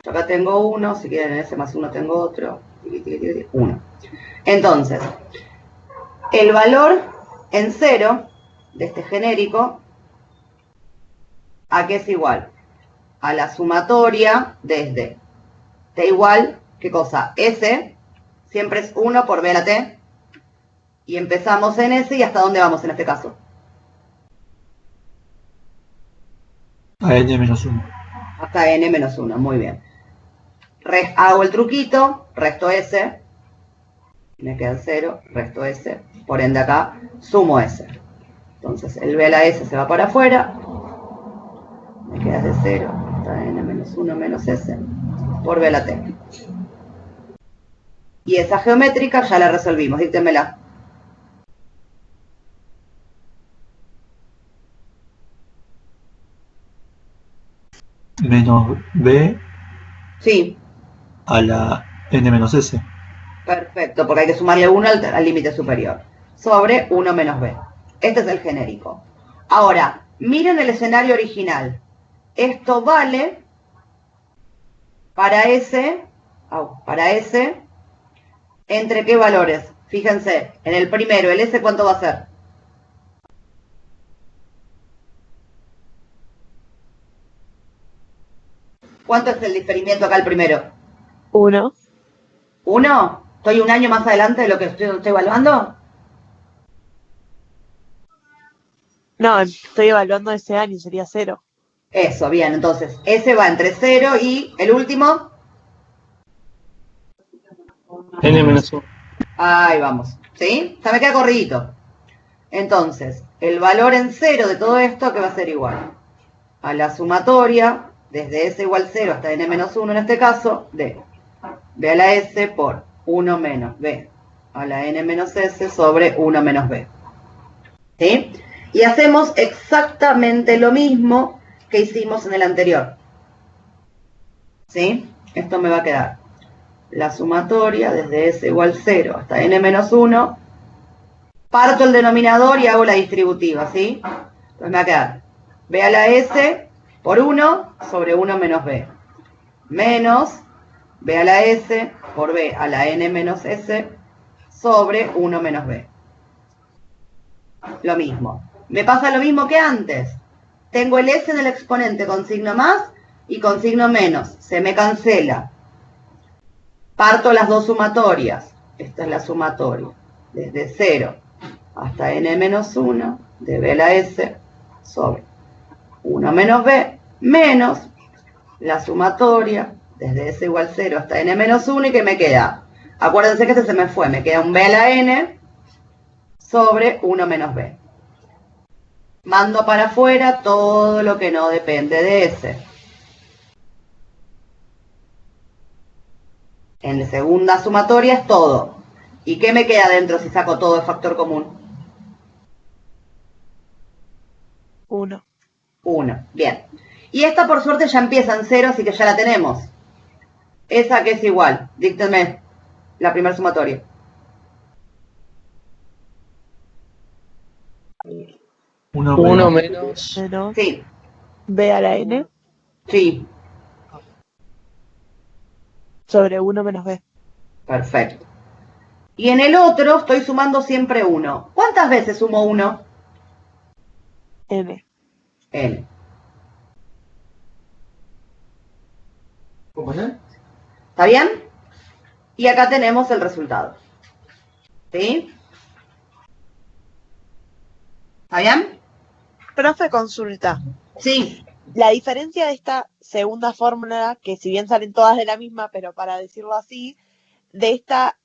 Yo acá tengo 1, si quieren en ese más 1 tengo otro. 1. Entonces, el valor en 0 de este genérico, ¿a qué es igual? A la sumatoria desde t igual, ¿qué cosa? S, siempre es 1 por b a la t, y empezamos en S, ¿y hasta dónde vamos en este caso? A n menos 1. Hasta n menos 1, muy bien. Hago el truquito, resto S, me queda 0, resto S, por ende acá sumo S. Entonces el b a la S se va para afuera, me queda de 0 hasta n menos 1 menos S por b a la t. Y esa geométrica ya la resolvimos, díctemela. Menos b Sí, a la n menos s. perfecto, porque hay que sumarle 1 al límite superior. Sobre 1 menos b. Este es el genérico. Ahora, miren el escenario original. Esto vale para S, ¿entre qué valores? Fíjense, en el primero, el S, ¿cuánto va a ser? ¿Cuánto es el diferimiento acá el primero? 1. ¿1? ¿Estoy un año más adelante de lo que estoy evaluando? No, estoy evaluando ese año, sería 0. Eso, bien, entonces, S va entre 0 y el último. N menos 1. Ahí vamos, ¿sí? Ya me queda corridito. Entonces, el valor en 0 de todo esto, que va a ser igual a la sumatoria, desde S igual 0 hasta n menos 1 en este caso, de b a la S por 1 menos b a la n menos S sobre 1 menos b. ¿Sí? Y hacemos exactamente lo mismo que hicimos en el anterior. ¿Sí? Esto me va a quedar la sumatoria desde S igual 0 hasta n menos 1. Parto el denominador y hago la distributiva, ¿sí? Entonces me va a quedar b a la S por 1 sobre 1 menos b. Menos b a la S por b a la n menos S sobre 1 menos b. Lo mismo. Me pasa lo mismo que antes. Tengo el S en el exponente con signo más y con signo menos. Se me cancela. Parto las dos sumatorias. Esta es la sumatoria. Desde 0 hasta n menos 1 de b a la S sobre 1 menos b menos la sumatoria desde S igual 0 hasta n menos 1 y que me queda. Acuérdense que este se me fue. Me queda un b a la n sobre 1 menos b. Mando para afuera todo lo que no depende de S. En la segunda sumatoria es todo. ¿Y qué me queda dentro si saco todo de factor común? 1. 1. Bien. Y esta por suerte ya empieza en 0, así que ya la tenemos. Esa que es igual. Díctenme la primera sumatoria. 1 menos. Menos Sí, b a la n sí. sobre 1 menos b. Perfecto. Y en el otro estoy sumando siempre 1. ¿Cuántas veces sumo 1? N. N. ¿Cómo es? ¿Está bien? Y acá tenemos el resultado. ¿Sí? ¿Está bien? Profe, consulta. Sí. La diferencia de esta segunda fórmula, que si bien salen todas de la misma, pero para decirlo así, de esta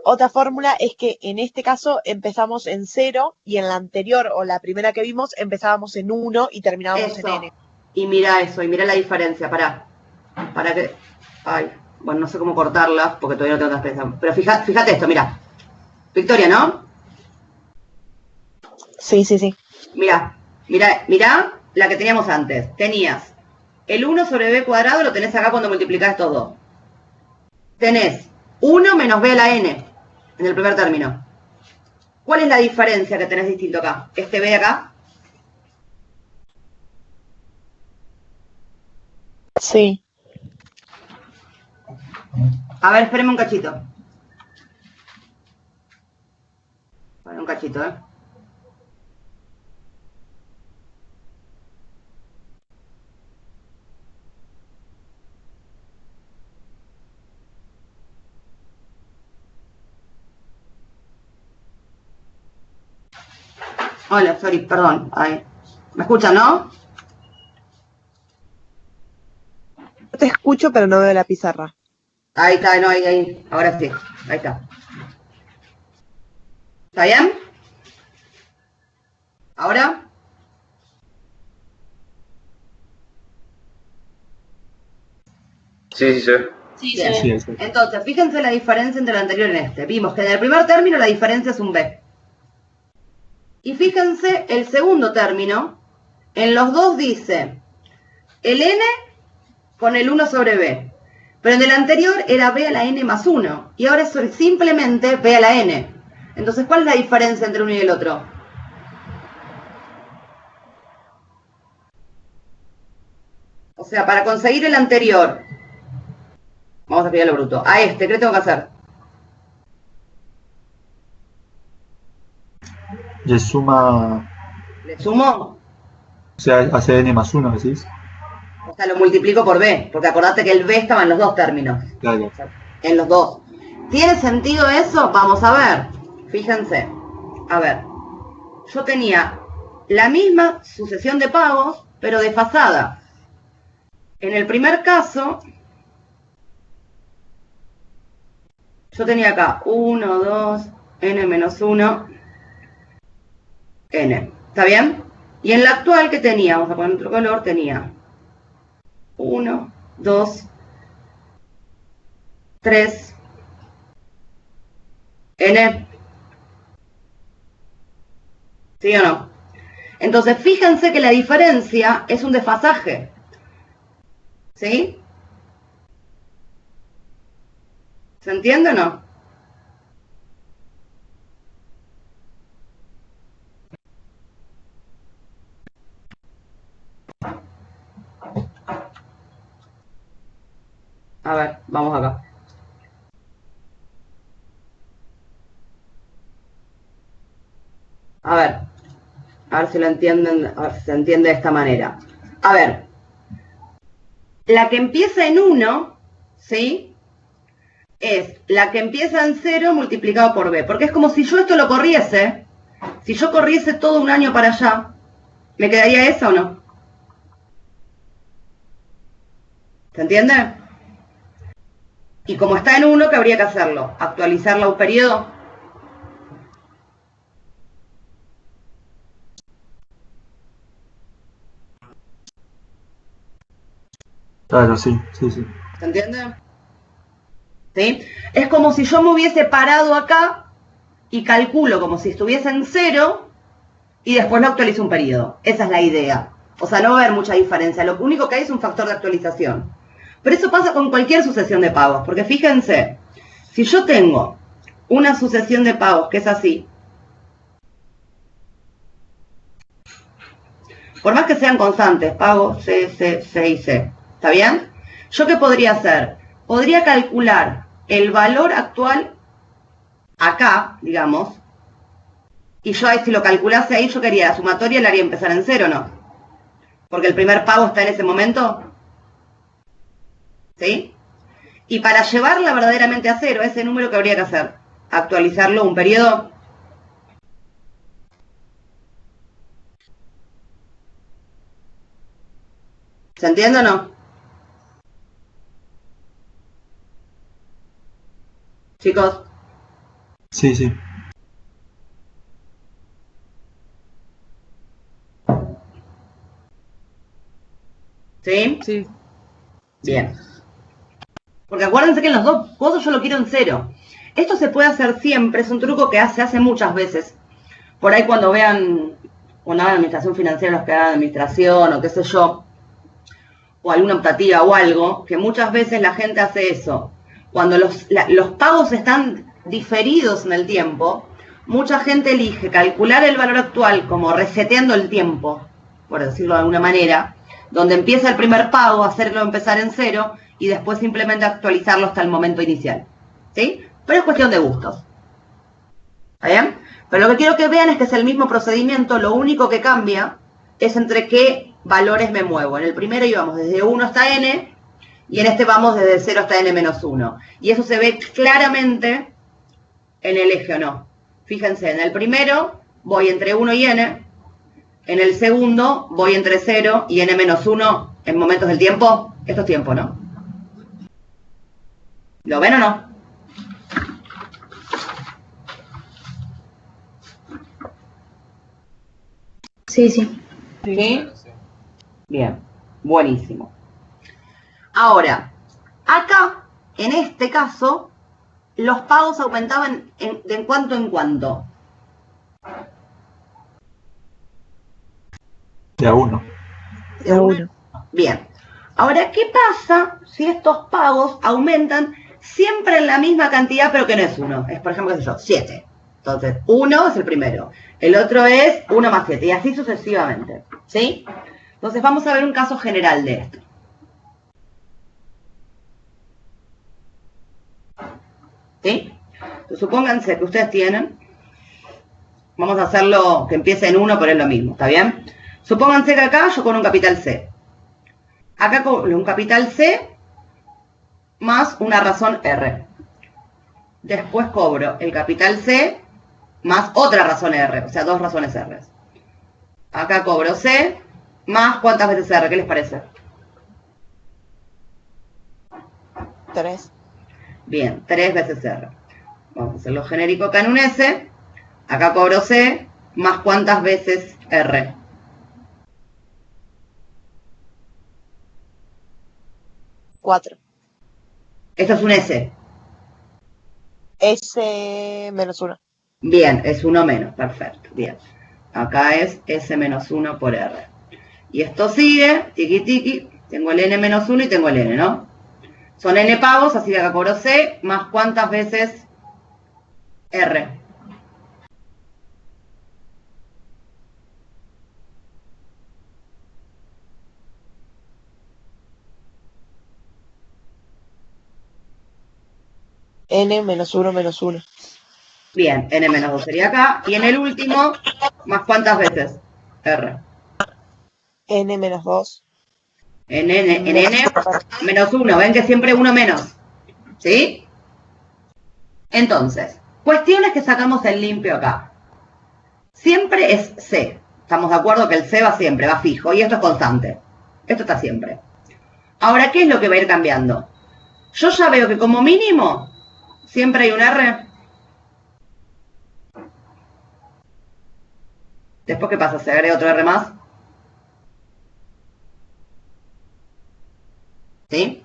otra fórmula es que en este caso empezamos en 0 y en la anterior o la primera que vimos empezábamos en 1 y terminábamos en Eso. N. Y mira eso, y mira la diferencia. Para que... Ay, bueno, no sé cómo cortarla porque todavía no tengo que expresar. Pero fíjate esto, mira. Victoria, ¿no? Sí, sí, sí. Mira la que teníamos antes. Tenías el 1 sobre b cuadrado, lo tenés acá cuando multiplicás estos dos. Tenés 1 menos b a la n en el primer término. ¿Cuál es la diferencia que tenés distinto acá? Este b de acá. Sí. A ver, espérenme un cachito. Bueno, un cachito, ¿eh? Hola, sorry, perdón. Ay. ¿Me escuchan, no? Yo te escucho, pero no veo la pizarra. Ahí está, no, ahí. Ahora sí. Ahí está. ¿Está bien? ¿Ahora? Sí, sí, sí. Sí, Bien. se ve. Sí, sí. Entonces, fíjense la diferencia entre el anterior y este. Vimos que en el primer término la diferencia es un b. Y fíjense el segundo término. En los dos dice el n con el 1 sobre b. Pero en el anterior era b a la n más 1. Y ahora es simplemente b a la n. Entonces, ¿cuál es la diferencia entre uno y el otro? O sea, para conseguir el anterior, vamos a escribir lo bruto, a este, ¿qué tengo que hacer? Le suma, Le sumo, o sea, hace n más 1, decís. o sea, lo multiplico por b, porque acordate que el b estaba en los dos términos. Claro. En los dos. ¿Tiene sentido eso? Vamos a ver. Fíjense. A ver. Yo tenía la misma sucesión de pagos, pero desfasada. En el primer caso, yo tenía acá 1, 2, n menos 1, n. ¿Está bien? Y en la actual, ¿qué tenía? Vamos a poner otro color. Tenía 1, 2, 3, n. ¿Sí o no? Entonces, fíjense que la diferencia es un desfasaje. ¿Sí? ¿Se entiende o no? A ver, vamos acá. A ver si lo entienden, a ver si se entiende de esta manera. A ver, la que empieza en 1, ¿sí? Es la que empieza en 0 multiplicado por b. Porque es como si yo esto lo corriese. Si yo corriese todo un año para allá, ¿me quedaría esa o no? ¿Se entiende? Y como está en 1, ¿qué habría que hacerlo? ¿Actualizarla un periodo? Claro, sí, sí, sí. ¿Se entiende? ¿Sí? Es como si yo me hubiese parado acá y calculo como si estuviese en 0 y después lo actualizo un periodo. Esa es la idea. O sea, no va a haber mucha diferencia. Lo único que hay es un factor de actualización. Pero eso pasa con cualquier sucesión de pagos. Porque fíjense, si yo tengo una sucesión de pagos que es así, por más que sean constantes, pago C, C, C y C, ¿está bien? ¿Yo qué podría hacer? Podría calcular el valor actual acá, digamos, Y yo ahí, si lo calculase ahí, yo quería la sumatoria, la haría empezar en 0, ¿no? Porque el primer pago está en ese momento. ¿Sí? Y para llevarla verdaderamente a 0, ese número que habría que hacer, actualizarlo un periodo. ¿Se entiende o no? Chicos. Sí, sí. ¿Sí? Sí. Bien. Porque acuérdense que en los dos cosas yo lo quiero en 0. Esto se puede hacer siempre, es un truco que se hace muchas veces. Por ahí cuando vean, cuando hagan administración financiera, los que hagan administración o qué sé yo, o alguna optativa o algo, que muchas veces la gente hace eso. Cuando los pagos están diferidos en el tiempo, mucha gente elige calcular el valor actual como reseteando el tiempo, por decirlo de alguna manera, donde empieza el primer pago, hacerlo empezar en 0 y después simplemente actualizarlo hasta el momento inicial. ¿Sí? Pero es cuestión de gustos. ¿Está bien? Pero lo que quiero que vean es que es el mismo procedimiento, lo único que cambia es entre qué valores me muevo. En el primero íbamos desde 1 hasta n, y en este vamos desde 0 hasta n menos 1. Y eso se ve claramente en el eje, ¿o no? Fíjense, en el primero voy entre 1 y n, en el segundo voy entre 0 y n menos 1 en momentos del tiempo. Esto es tiempo, ¿no? ¿Lo ven o no? Sí, sí. ¿Sí? Bien, buenísimo. Ahora, acá, en este caso, los pagos aumentaban de cuánto en cuánto. De a 1. De a 1. Bien. Ahora, ¿qué pasa si estos pagos aumentan siempre en la misma cantidad, pero que no es 1? Es, por ejemplo, qué sé yo, 7. Entonces, 1 es el primero. El otro es 1 más 7. Y así sucesivamente. ¿Sí? Entonces, vamos a ver un caso general de esto. ¿Sí? Entonces, supónganse que ustedes tienen, vamos a hacerlo que empiece en 1, pero es lo mismo, ¿está bien? Supónganse que acá yo con un capital C. Acá con un capital C más una razón R. Después cobro el capital C más otra razón R, o sea, 2 razones R. Acá cobro C más ¿cuántas veces R? ¿Qué les parece? 3. Bien, 3 veces R. Vamos a hacerlo genérico acá en un S. Acá cobro C más ¿cuántas veces R? 4. Esto es un S. S menos 1. Bien, es 1 menos, perfecto. Bien. Acá es S menos 1 por R. Y esto sigue, tiki tiki. Tengo el N menos 1 y tengo el N, ¿no? Son N pagos, así que acá cobro C más ¿cuántas veces R? N menos 1 menos 1. Bien, N menos 2 sería acá. Y en el último, más ¿cuántas veces? R. N menos 2. En N menos 1. Ven que siempre 1 menos. ¿Sí? Entonces, cuestiones que sacamos el limpio acá. Siempre es C. Estamos de acuerdo que el C va siempre, va fijo. Y esto es constante. Esto está siempre. Ahora, ¿qué es lo que va a ir cambiando? Yo ya veo que como mínimo siempre hay un R. Después, ¿qué pasa? ¿Se agrega otro R más? ¿Sí?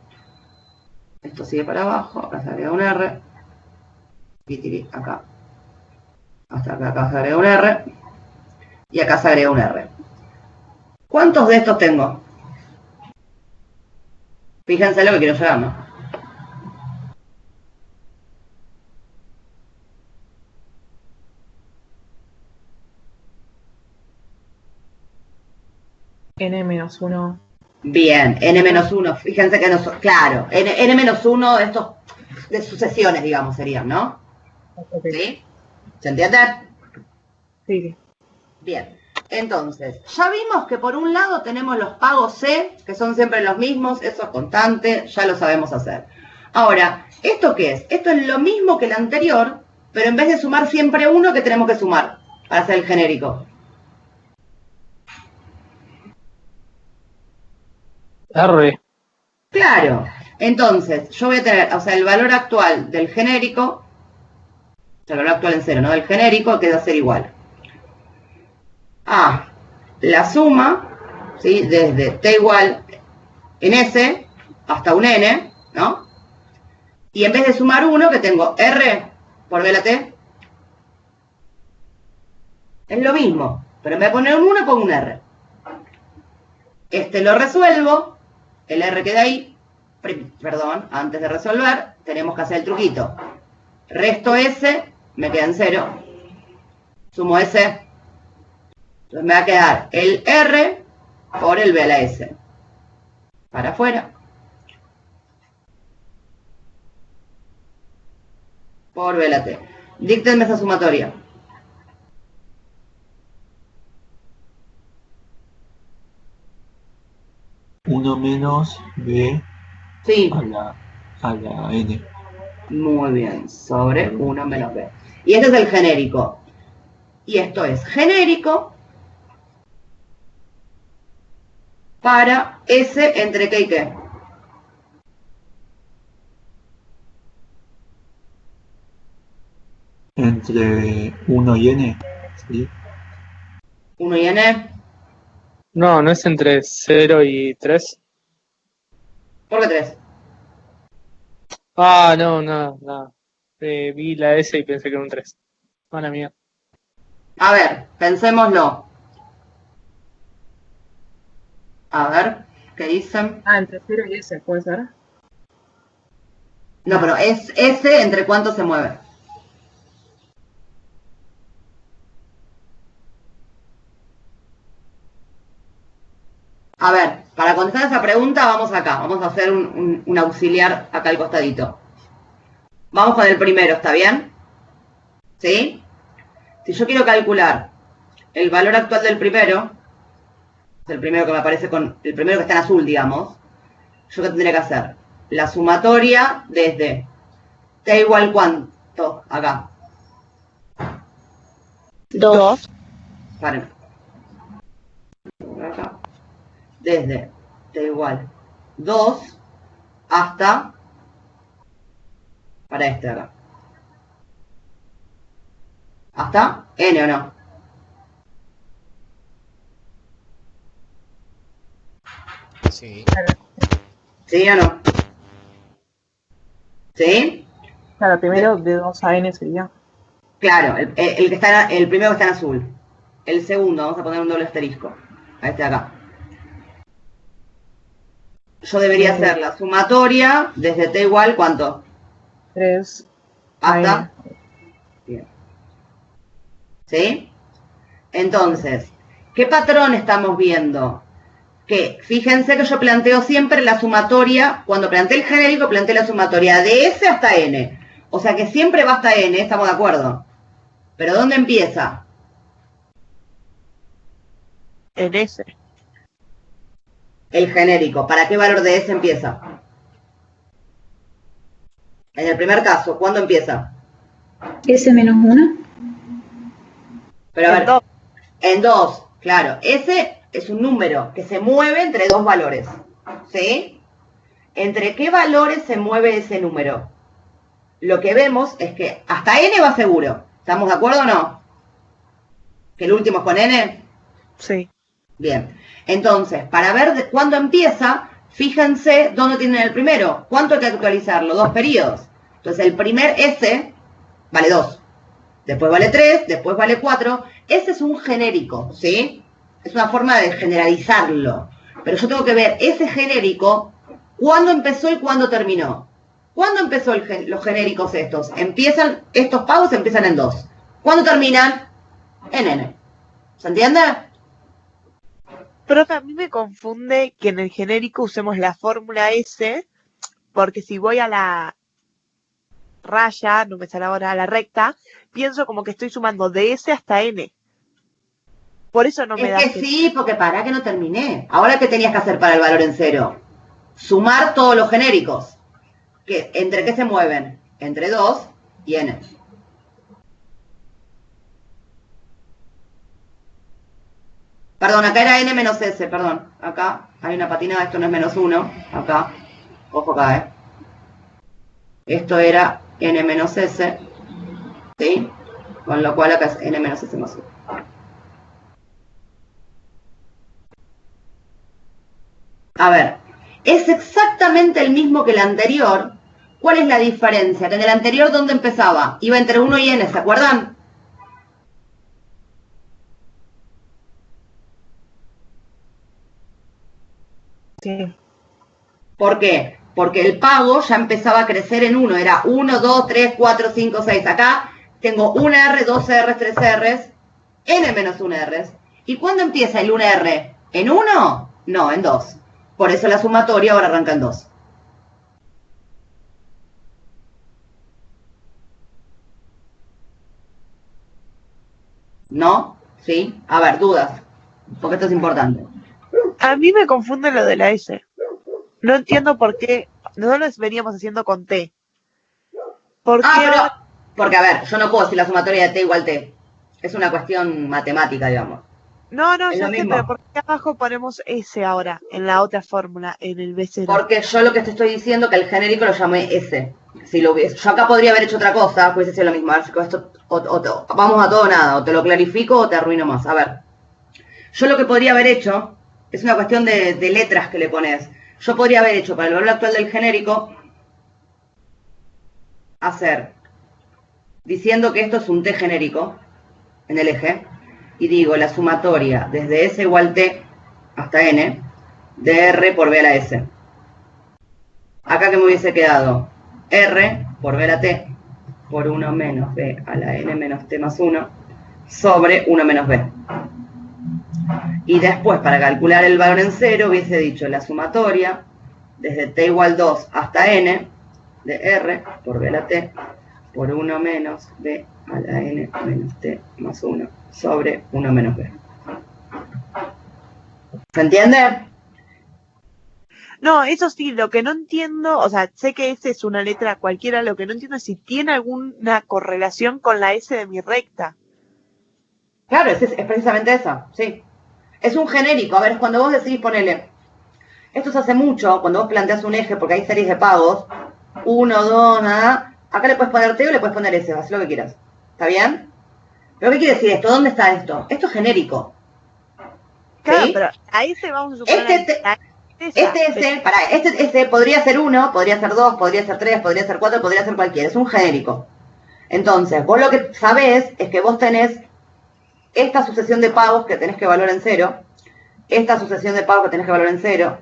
Esto sigue para abajo. Acá se agrega un R. Acá. Hasta acá, acá se agrega un R. Y acá se agrega un R. ¿Cuántos de estos tengo? Fíjense lo que quiero llegar, ¿no? N menos 1. Bien, N-1, fíjense que no son, claro, N-1 de estos, de sucesiones, digamos, serían, ¿no? Ok. ¿Sí? ¿Se entiende? Sí, sí. Bien, entonces, ya vimos que por un lado tenemos los pagos C, que son siempre los mismos, eso es constante, ya lo sabemos hacer. Ahora, ¿esto qué es? Esto es lo mismo que el anterior, pero en vez de sumar siempre uno, ¿qué tenemos que sumar para hacer el genérico? R. Claro, entonces, yo voy a tener, o sea, el valor actual del genérico, el valor actual en cero, ¿no? Del genérico, que va a ser igual a la suma, ¿sí? Desde t igual en S hasta un n, ¿no? Y en vez de sumar 1, que tengo R por B la T, es lo mismo, pero en vez de poner un 1, pongo un R. Este lo resuelvo, el R queda ahí, perdón, antes de resolver, tenemos que hacer el truquito. Resto S, me queda en 0, sumo S, entonces me va a quedar el R por el B a la S. Para afuera. Por B a la T. Díctenme esa sumatoria. Uno menos B Sí, a la N. muy bien, sobre 1 menos B. Y este es el genérico. Y esto es genérico para S entre qué y qué. Entre 1 y N. ¿Sí? 1 y N. No, no es entre 0 y 3. ¿Por qué 3? Ah, no, no. Vi la S y pensé que era un 3. Mala mía. A ver, pensémoslo. A ver, ¿qué dicen? Ah, entre 0 y S, ¿puede ser? No, pero es S entre cuánto se mueve. A ver, para contestar esa pregunta vamos acá. Vamos a hacer un auxiliar acá al costadito. Vamos con el primero, ¿está bien? ¿Sí? Si yo quiero calcular el valor actual del primero, el primero que me aparece con el primero que está en azul, digamos, ¿yo qué tendría que hacer? La sumatoria desde t igual cuánto, acá. 2. Paren. Acá. Desde t igual 2 hasta, para este acá, hasta n, ¿o no? Sí. ¿Sí o no? ¿Sí? Claro, primero de 2 a N sería. Claro, el que está, el primero que está en azul. El segundo, vamos a poner un doble asterisco. A este de acá. Yo debería hacer la sumatoria desde t igual, ¿cuánto? 3 Hasta. Bien. ¿Sí? Entonces, ¿qué patrón estamos viendo? Que fíjense que yo planteo siempre la sumatoria, cuando planteé el genérico, planteé la sumatoria de S hasta N. O sea que siempre va hasta N, ¿estamos de acuerdo? ¿Pero dónde empieza? En S. El genérico. ¿Para qué valor de S empieza? En el primer caso, ¿cuándo empieza? S menos 1. Pero a En ver, 2. en 2, claro. S es un número que se mueve entre dos valores. ¿Sí? ¿Entre qué valores se mueve ese número? Lo que vemos es que hasta N va seguro. ¿Estamos de acuerdo o no? ¿Que el último es con N? Sí. Bien. Entonces, para ver cuándo empieza, fíjense dónde tienen el primero. ¿Cuánto hay que actualizarlo? 2 periodos. Entonces, el primer S vale 2. Después vale 3, después vale 4. Ese es un genérico, ¿sí? Es una forma de generalizarlo. Pero yo tengo que ver ese genérico, cuándo empezó y cuándo terminó. ¿Cuándo empezó los genéricos estos? Estos pagos empiezan en 2. ¿Cuándo terminan? En N. ¿Se entiende? Profe, a mí me confunde que en el genérico usemos la fórmula S, porque si voy a la raya, no me sale ahora a la recta, pienso como que estoy sumando de S hasta N. Por eso no me Es da. que sí, porque para que no terminé. Ahora, ¿qué tenías que hacer para el valor en cero? Sumar todos los genéricos. ¿Entre qué se mueven? Entre 2 y n. Perdón, acá era n menos s, perdón. Acá hay una patinada, esto no es menos 1. Acá, ojo acá, Esto era n menos s, ¿sí? Con lo cual acá es n menos s más 1. A ver, es exactamente el mismo que el anterior. ¿Cuál es la diferencia? Que en el anterior, ¿dónde empezaba? Iba entre 1 y n, ¿se acuerdan? Sí. ¿Por qué? Porque el pago ya empezaba a crecer en 1. Era 1, 2, 3, 4, 5, 6. Acá tengo 1R, 2R, 3R, n menos 1R. ¿Y cuándo empieza el 1R? ¿En 1? No, en 2. Por eso la sumatoria ahora arranca en 2. ¿No? ¿Sí? A ver, dudas. Porque esto es importante. A mí me confunde lo de la S. No entiendo por qué. Nosotros veníamos haciendo con T. ¿Por qué pero... ahora? Porque, a ver, yo no puedo decir la sumatoria de T igual T. Es una cuestión matemática, digamos. No, Es ya lo sé, mismo. pero ¿por qué abajo ponemos S ahora? En la otra fórmula, en el B0. Porque yo lo que te estoy diciendo que el genérico lo llamé S. Si lo hubiese, yo acá podría haber hecho otra cosa, hubiese sido lo mismo. A ver si con esto, vamos a todo o nada, o te lo clarifico o te arruino más. A ver, yo lo que podría haber hecho es una cuestión de letras que le pones. Yo podría haber hecho para el valor actual del genérico, hacer, diciendo que esto es un T genérico en el eje, y digo la sumatoria desde S igual T hasta N, de R por B a la S. Acá que me hubiese quedado R por B a la T por 1 menos B a la N menos T más 1 sobre 1 menos B. Y después, para calcular el valor en cero, hubiese dicho la sumatoria desde T igual 2 hasta N de R por B a la T por 1 menos B a la N menos T más 1 sobre 1 menos B. ¿Se entiende? No, eso sí, lo que no entiendo, o sea, sé que S es una letra cualquiera, lo que no entiendo es si tiene alguna correlación con la S de mi recta. Claro, es precisamente eso, sí. Es un genérico, a ver, es cuando vos decidís ponerle. Esto se hace mucho cuando vos planteás un eje, porque hay series de pagos. 1, 2, nada. Acá le puedes poner T o le puedes poner S, haz lo que quieras. ¿Está bien? ¿Pero qué quiere decir esto? ¿Dónde está esto? Esto es genérico. Claro, ¿Sí? pero a S vamos a suponer Este S podría ser 1, podría ser 2, podría ser 3, podría ser 4, podría ser cualquiera. Es un genérico. Entonces, vos lo que sabés es que vos tenés esta sucesión de pagos que tenés que valorar en 0, esta sucesión de pagos que tenés que valorar en 0,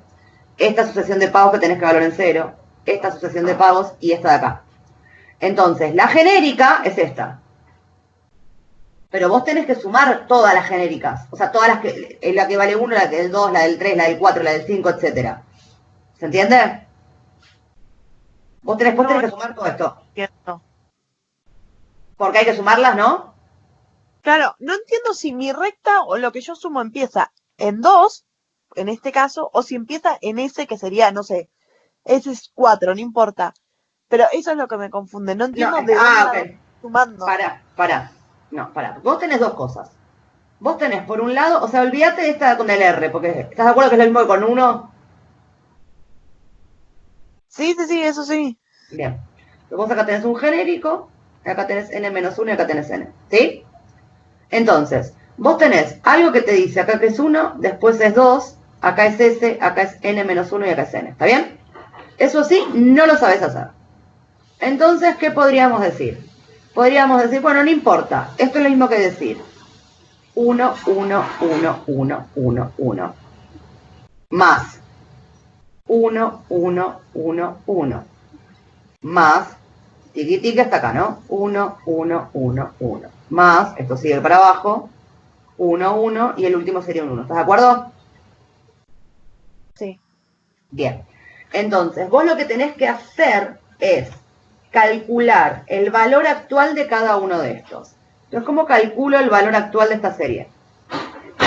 esta sucesión de pagos que tenés que valorar en 0, esta sucesión de pagos y esta de acá. Entonces, la genérica es esta. Pero vos tenés que sumar todas las genéricas. O sea, todas las que, la que vale 1, la del 2, la del 3, la del 4, la del 5, etc. ¿Se entiende? Vos tenés que sumar todo esto. entiendo. Porque hay que sumarlas, ¿no? Claro, no entiendo si mi recta o lo que yo sumo empieza en 2, en este caso, o si empieza en S, que sería, no sé, S es 4, no importa. Pero eso es lo que me confunde. No entiendo de dónde la voy sumando. Pará. No, pará. Vos tenés dos cosas. Vos tenés, por un lado, o sea, olvídate de esta con el R, porque ¿estás de acuerdo que es lo mismo que con 1? Sí, eso sí. Bien. Vos acá tenés un genérico, acá tenés N-1 y acá tenés N. ¿Sí? Entonces, vos tenés algo que te dice acá que es 1, después es 2, acá es S, acá es N-1 y acá es N. ¿Está bien? Eso sí, no lo sabés hacer. Entonces, ¿qué podríamos decir? Podríamos decir, bueno, no importa. Esto es lo mismo que decir 1, 1, 1, 1, 1, 1. Más 1, 1, 1, 1. Más, tiqui tiqui hasta acá, ¿no? 1, 1, 1, 1. Más, esto sigue para abajo, 1, 1, y el último sería un 1. ¿Estás de acuerdo? Sí. Bien. Entonces, vos lo que tenés que hacer es calcular el valor actual de cada uno de estos. Entonces, ¿cómo calculo el valor actual de esta serie?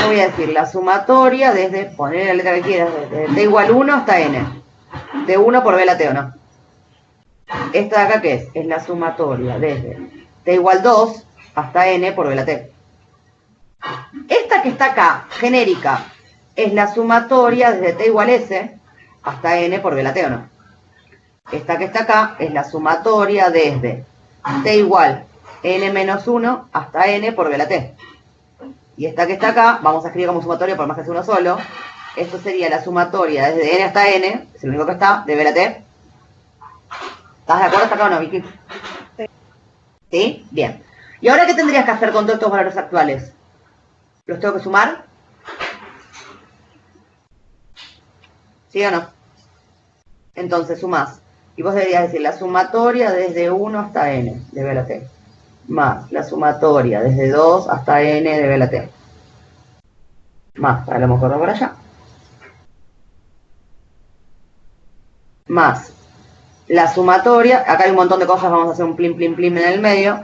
yo voy a decir la sumatoria desde, poner la letra que quieras, desde t igual 1 hasta n. De 1 por b la t o no. Esta de acá, ¿qué es? Es la sumatoria desde t igual 2 hasta n por b la t. Esta que está acá, genérica, es la sumatoria desde t igual s hasta n por b la t o no. Esta que está acá es la sumatoria desde t igual n menos 1 hasta n por b la t. Y esta que está acá, vamos a escribir como sumatoria por más que sea uno solo. Esto sería la sumatoria desde n hasta n, es el único que está, de b la t. ¿Estás de acuerdo hasta acá o no, Vicky? Sí. ¿Sí? Bien. ¿Y ahora qué tendrías que hacer con todos estos valores actuales? ¿Los tengo que sumar? ¿Sí o no? Entonces sumás. Y vos deberías decir la sumatoria desde 1 hasta n de b la t. Más la sumatoria desde 2 hasta n de b la t. Más, ahora lo hemos corrido por allá. Más la sumatoria, acá hay un montón de cosas, vamos a hacer un plim plim plim en el medio.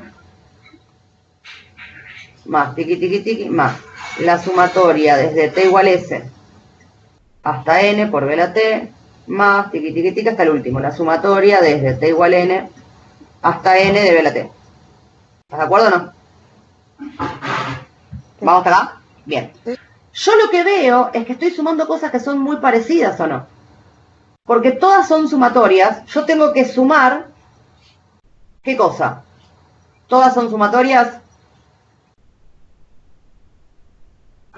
Más tiqui tiqui tiqui, más la sumatoria desde t igual s hasta n por b la t, más tiqui tiqui tiqui hasta el último, la sumatoria desde t igual n hasta n de b la t. ¿Estás de acuerdo o no? ¿Vamos hasta acá? Bien. Yo lo que veo es que estoy sumando cosas que son muy parecidas, ¿o no? Porque todas son sumatorias. Yo tengo que sumar... ¿Qué cosa? ¿Todas son sumatorias?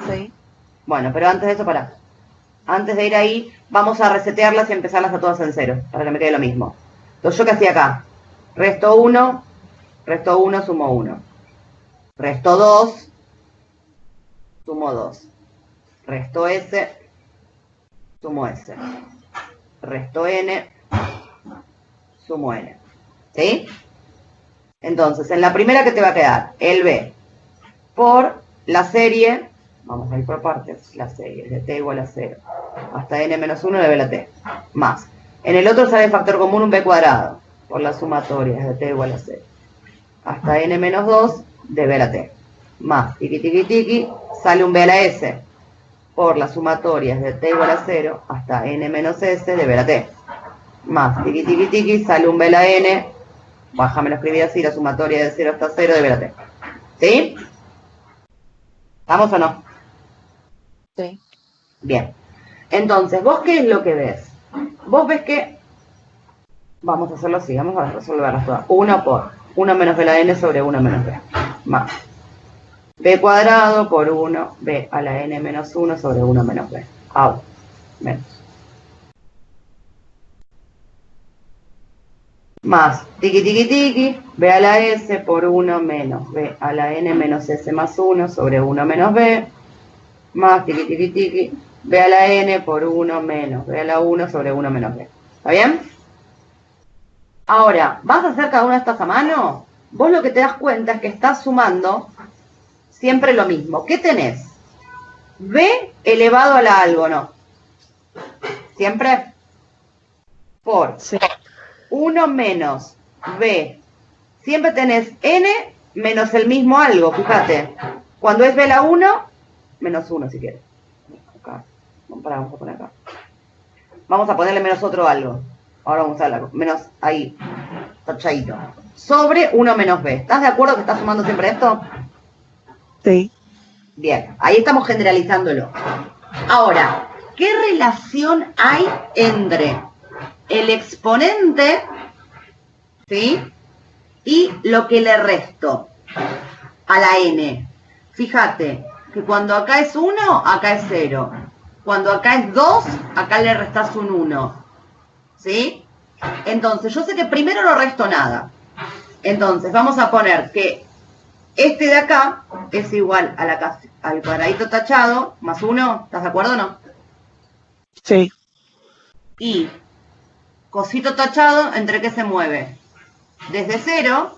Sí. Bueno, pero antes de eso, pará. Antes de ir ahí, vamos a resetearlas y empezarlas a todas en cero, para que me quede lo mismo. Entonces, ¿yo qué hacía acá? Resto 1, sumo 1. Resto 2, sumo 2. Resto S, sumo S. Resto N, sumo N. ¿Sí? Entonces, en la primera, ¿qué te va a quedar? El B por la serie, vamos a ir por partes, la serie de t igual a 0 hasta n menos 1 de b la t, más. En el otro sale el factor común un b cuadrado por la sumatoria de t igual a 0 hasta n menos 2 de b la t, más tiqui tiqui tiqui, sale un b a la s por las sumatorias de t igual a 0 hasta n menos s de b la t, más tiqui tiqui tiqui, sale un b a la n, bájame lo escribí así, la sumatoria de 0 hasta 0 de b la t. ¿Sí? ¿Estamos o no? Sí. Bien. Entonces, ¿vos qué es lo que ves? Vos ves que... Vamos a hacerlo así, vamos a resolverlas todas. 1 por 1 menos b a la n sobre 1 menos b. Más b cuadrado por 1 b a la n menos 1 sobre 1 menos b. Ahora, menos. Más tiqui tiqui tiqui, b a la s por 1 menos b a la n menos s más 1 sobre 1 menos b, más tiqui tiqui tiqui, b a la n por 1 menos b a la 1 sobre 1 menos b. ¿Está bien? Ahora, ¿vas a hacer cada una de estas a mano? Vos lo que te das cuenta es que estás sumando siempre lo mismo. ¿Qué tenés? B elevado a la algo, ¿no? ¿Siempre? Por... Sí. 1 menos b. Siempre tenés n menos el mismo algo, fíjate. Cuando es b a la 1, menos 1 si quieres. Acá. Vamos a poner acá. Vamos a ponerle menos otro algo. Ahora vamos a usar menos ahí, tachadito. Sobre 1 menos b. ¿Estás de acuerdo que estás sumando siempre esto? Sí. Bien, ahí estamos generalizándolo. Ahora, ¿qué relación hay entre el exponente, ¿sí?, y lo que le resto a la n? Fíjate que cuando acá es 1, acá es 0. Cuando acá es 2, acá le restás un 1. ¿Sí? Entonces, yo sé que primero no resto nada. Entonces, vamos a poner que este de acá es igual a al cuadradito tachado más 1. ¿Estás de acuerdo o no? Sí. Y cosito tachado, ¿entre qué se mueve? Desde 0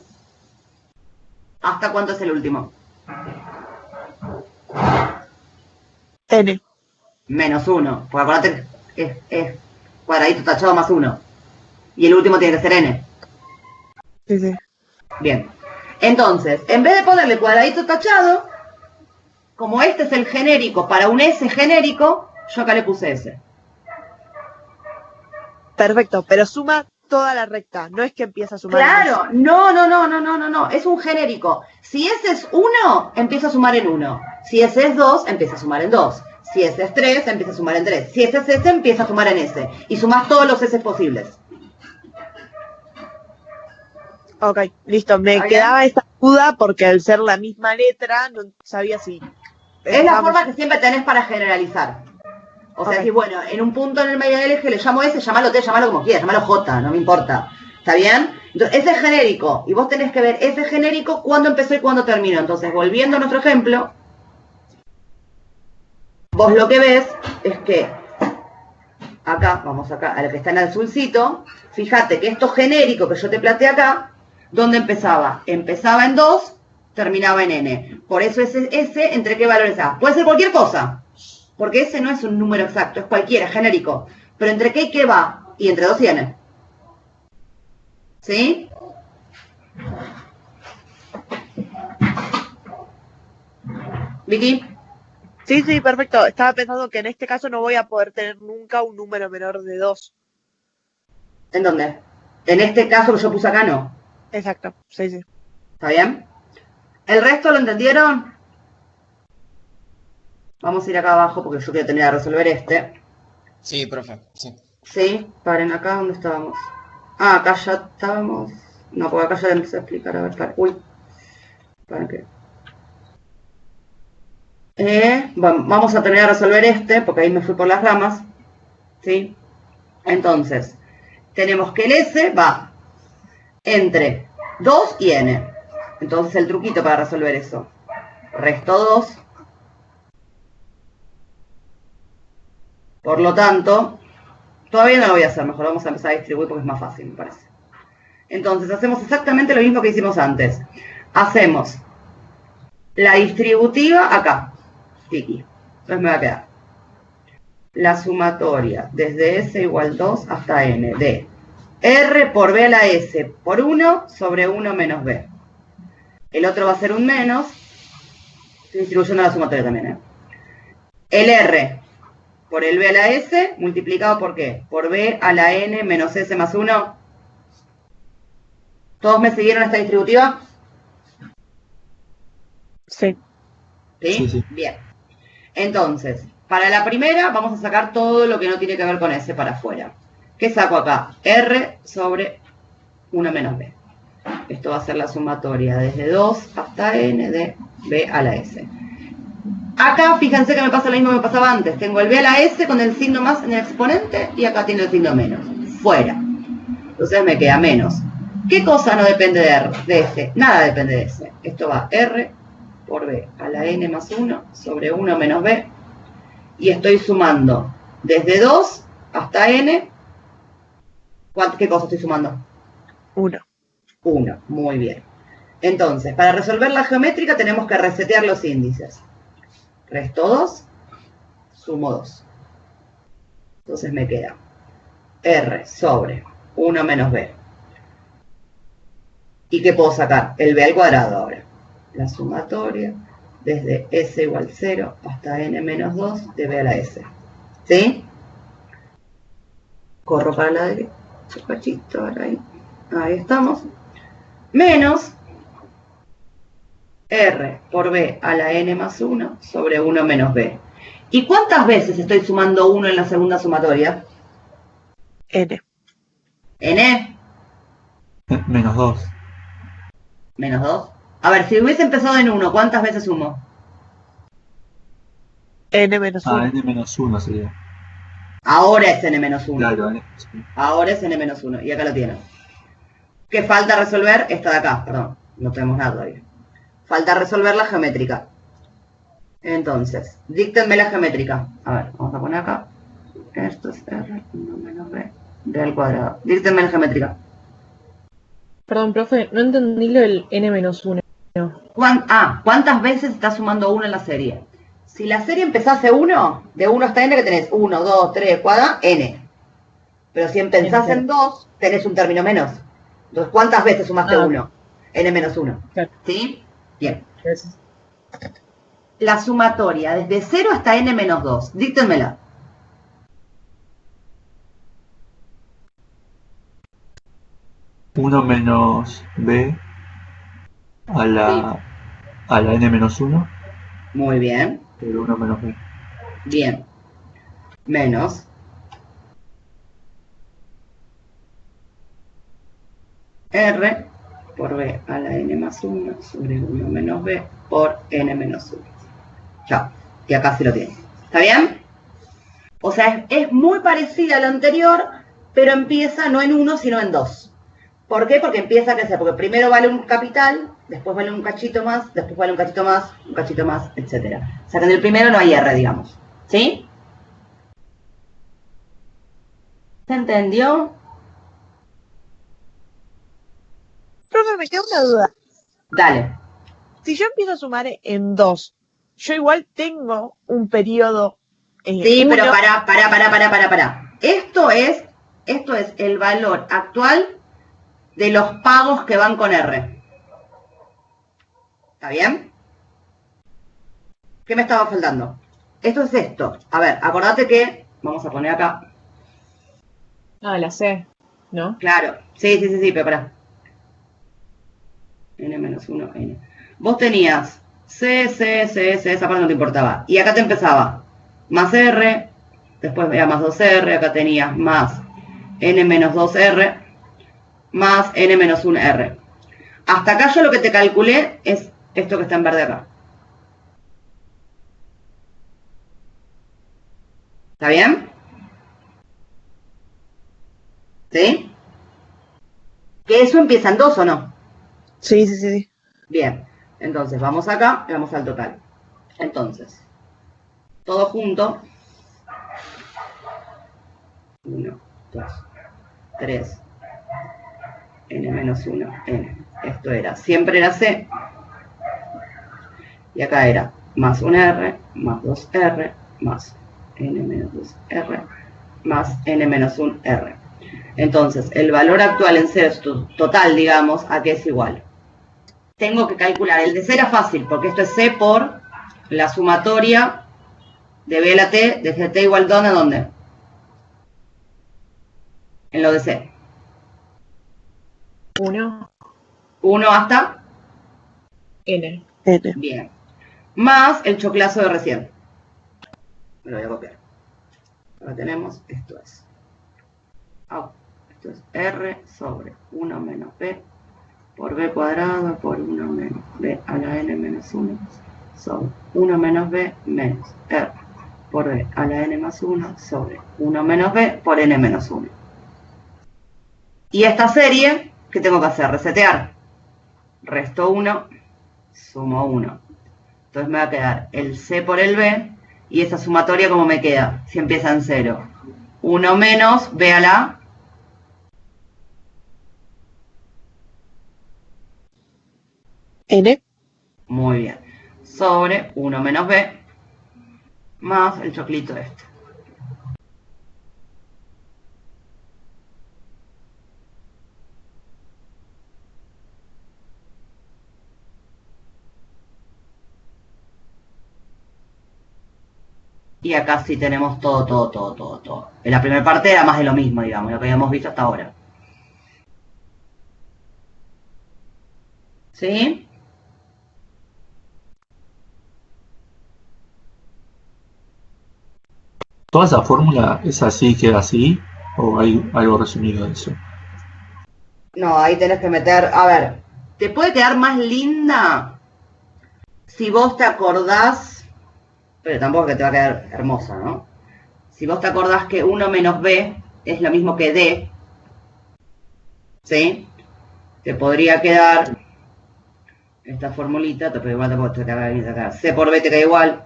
hasta ¿cuánto es el último? N. Menos 1. Porque acuérdate que es cuadradito tachado más 1. Y el último tiene que ser n. Sí, sí. Bien. Entonces, en vez de ponerle cuadradito tachado, como este es el genérico para un S genérico, yo acá le puse S. Perfecto, pero suma toda la recta, no es que empieza a sumar. Claro, no, es un genérico. Si ese es 1, empieza a sumar en 1. Si ese es 2, empieza a sumar en 2. Si ese es 3, empieza a sumar en 3. Si ese es S, empieza a sumar en S. Y sumás todos los S posibles. Ok, listo, me ¿Está bien? quedaba esta duda porque al ser la misma letra no sabía si... Es la vamos- forma que siempre tenés para generalizar. O sea, Ok. si bueno, en un punto en el medio del eje le llamo S, llamalo T, llamalo como quieras, llamalo J, no me importa. ¿Está bien? Entonces, ese es genérico. Y vos tenés que ver ese genérico cuándo empezó y cuándo terminó. Entonces, volviendo a nuestro ejemplo, vos lo que ves es que acá, vamos acá, al que está en el azulcito, fíjate que esto genérico que yo te planteé acá, ¿dónde empezaba? Empezaba en 2, terminaba en N. Por eso ese S, ¿entre qué valores A? Puede ser cualquier cosa. Porque ese no es un número exacto, es cualquiera, genérico. Pero ¿entre qué y qué va? Y entre 2 y N. ¿Sí? Vicky, Sí, perfecto. Estaba pensando que en este caso no voy a poder tener nunca un número menor de 2. ¿en dónde? En este caso que yo puse acá no. Exacto, sí. ¿Está bien? ¿El resto lo entendieron? Vamos a ir acá abajo porque yo quiero terminar de resolver este. Sí, profe, sí. ¿Sí? Paren acá, ¿dónde estábamos? Ah, acá ya estábamos. No, porque acá ya le empecé a explicar. A ver, para. Uy. ¿Para qué? Bueno, vamos a terminar de resolver este, porque ahí me fui por las ramas. ¿Sí? Entonces, tenemos que el S va entre 2 y N. Entonces, el truquito para resolver eso. Resto 2. Por lo tanto, todavía no lo voy a hacer. Mejor vamos a empezar a distribuir porque es más fácil, me parece. Entonces, hacemos exactamente lo mismo que hicimos antes. Hacemos la distributiva acá. Tiki. Entonces me va a quedar la sumatoria desde S igual 2 hasta N de R por B a la S por 1 sobre 1 menos B. El otro va a ser un menos. Estoy distribuyendo la sumatoria también, ¿eh? El R por el B a la S multiplicado por ¿qué? Por B a la N menos S más 1. ¿Todos me siguieron esta distributiva? Sí. ¿Sí? Sí. Bien. Entonces, para la primera vamos a sacar todo lo que no tiene que ver con S para afuera. ¿Qué saco acá? R sobre 1 menos B. Esto va a ser la sumatoria desde 2 hasta N de B a la S. Acá, fíjense que me pasa lo mismo que me pasaba antes. Tengo el B a la S con el signo más en el exponente y acá tiene el signo menos. Fuera. Entonces me queda menos. ¿Qué cosa no depende de S? Nada depende de S. Esto va R por B a la N más 1 sobre 1 menos B. Y estoy sumando desde 2 hasta N. ¿Qué cosa estoy sumando? 1. 1. Muy bien. Entonces, para resolver la geométrica tenemos que resetear los índices. Resto 2, sumo 2. Entonces me queda R sobre 1 menos B. ¿Y qué puedo sacar? El B al cuadrado ahora. La sumatoria desde S igual 0 hasta N menos 2 de B a la S. ¿Sí? Corro para la derecha, cachito, ahora ahí. Ahí estamos. Menos R por B a la N más 1 sobre 1 menos B. ¿Y cuántas veces estoy sumando 1 en la segunda sumatoria? N. N Menos 2. menos 2. A ver, si hubiese empezado en 1, ¿cuántas veces sumo? N menos 1. N menos 1 sería. Ahora es N menos 1. Claro, N. Ahora es N menos 1. Y acá lo tienen. ¿Qué falta resolver? Esta de acá, perdón. No tenemos nada todavía. Falta resolver la geométrica. Entonces, díctenme la geométrica. A ver, vamos a poner acá. Esto es R, 1 menos B, D al cuadrado. Díctenme la geométrica. Perdón, profe, no entendí lo del n-1. ¿Cuántas veces estás sumando 1 en la serie? Si la serie empezase 1, de 1 hasta N que tenés 1, 2, 3, 4, N. Pero si empezás en 2, tenés un término menos. Entonces, ¿cuántas veces sumaste 1? N menos 1. Claro. ¿Sí? Bien. Gracias. la sumatoria desde 0 hasta n menos 2. Díctenmela. Uno menos b a la n menos 1 Muy bien. por 1 menos b. Bien. Menos. R por b a la n más 1 sobre 1 menos b por n menos 1. Chao. Y acá sí lo tiene. ¿Está bien? O sea, es muy parecida a lo anterior, pero empieza no en 1, sino en 2. ¿Por qué? Porque empieza a crecer. Porque primero vale un capital, después vale un cachito más, después vale un cachito más, etc. O sea, que en el primero no hay R, digamos. ¿Sí? ¿Se entendió? Profe, me queda una duda. Dale. Si yo empiezo a sumar en 2, yo igual tengo un periodo. Sí, pero uno. pará. Esto es el valor actual de los pagos que van con R. ¿Está bien? ¿Qué me estaba faltando? Esto es esto. A ver, acordate que, vamos a poner acá. Ah, la C, ¿no? Claro. Sí, pero pará. N menos 1, N. Vos tenías C, esa parte no te importaba. Y acá te empezaba más R, después era más 2R, acá tenías más N menos 2R, más N menos 1R. Hasta acá yo lo que te calculé es esto que está en verde acá. ¿Está bien? ¿Sí? ¿Que eso empieza en 2 o no? Sí. Bien, entonces vamos acá y vamos al total. Entonces, todo junto. 1, 2, 3, n menos 1, n. Esto era, siempre era C. Y acá era más 1R, más 2R, más n menos 2R, más n menos 1R. Entonces, el valor actual en C, total, digamos, ¿a qué es igual? Tengo que calcular, el de C era fácil, porque esto es C por la sumatoria de B a la T, desde T igual ¿dónde? ¿A dónde? En lo de C. 1, 1 hasta N. Bien. Más el choclazo de recién. Me lo voy a copiar. Ahora tenemos, esto es R sobre 1 menos B por B cuadrado por 1 menos B a la N menos 1 sobre 1 menos B menos R por B a la N más 1 sobre 1 menos B por N menos 1. Y esta serie, ¿qué tengo que hacer? Resetear. Resto 1, sumo 1. Entonces me va a quedar el C por el B, y esa sumatoria, ¿cómo me queda? Si empieza en 0. 1 menos B a la N. Muy bien. Sobre 1 menos B, más el choclito este. Y acá sí tenemos todo. En la primera parte era más de lo mismo, digamos, lo que habíamos visto hasta ahora. ¿Sí? ¿Toda esa fórmula es así, queda así? ¿O hay algo resumido de eso? No, ahí tenés que meter, a ver, te puede quedar más linda si vos te acordás, pero tampoco que te va a quedar hermosa, ¿no? Si vos te acordás que 1 menos B es lo mismo que D, ¿sí? Te podría quedar esta formulita, pero igual tampoco te queda bien acá. C por B te queda igual,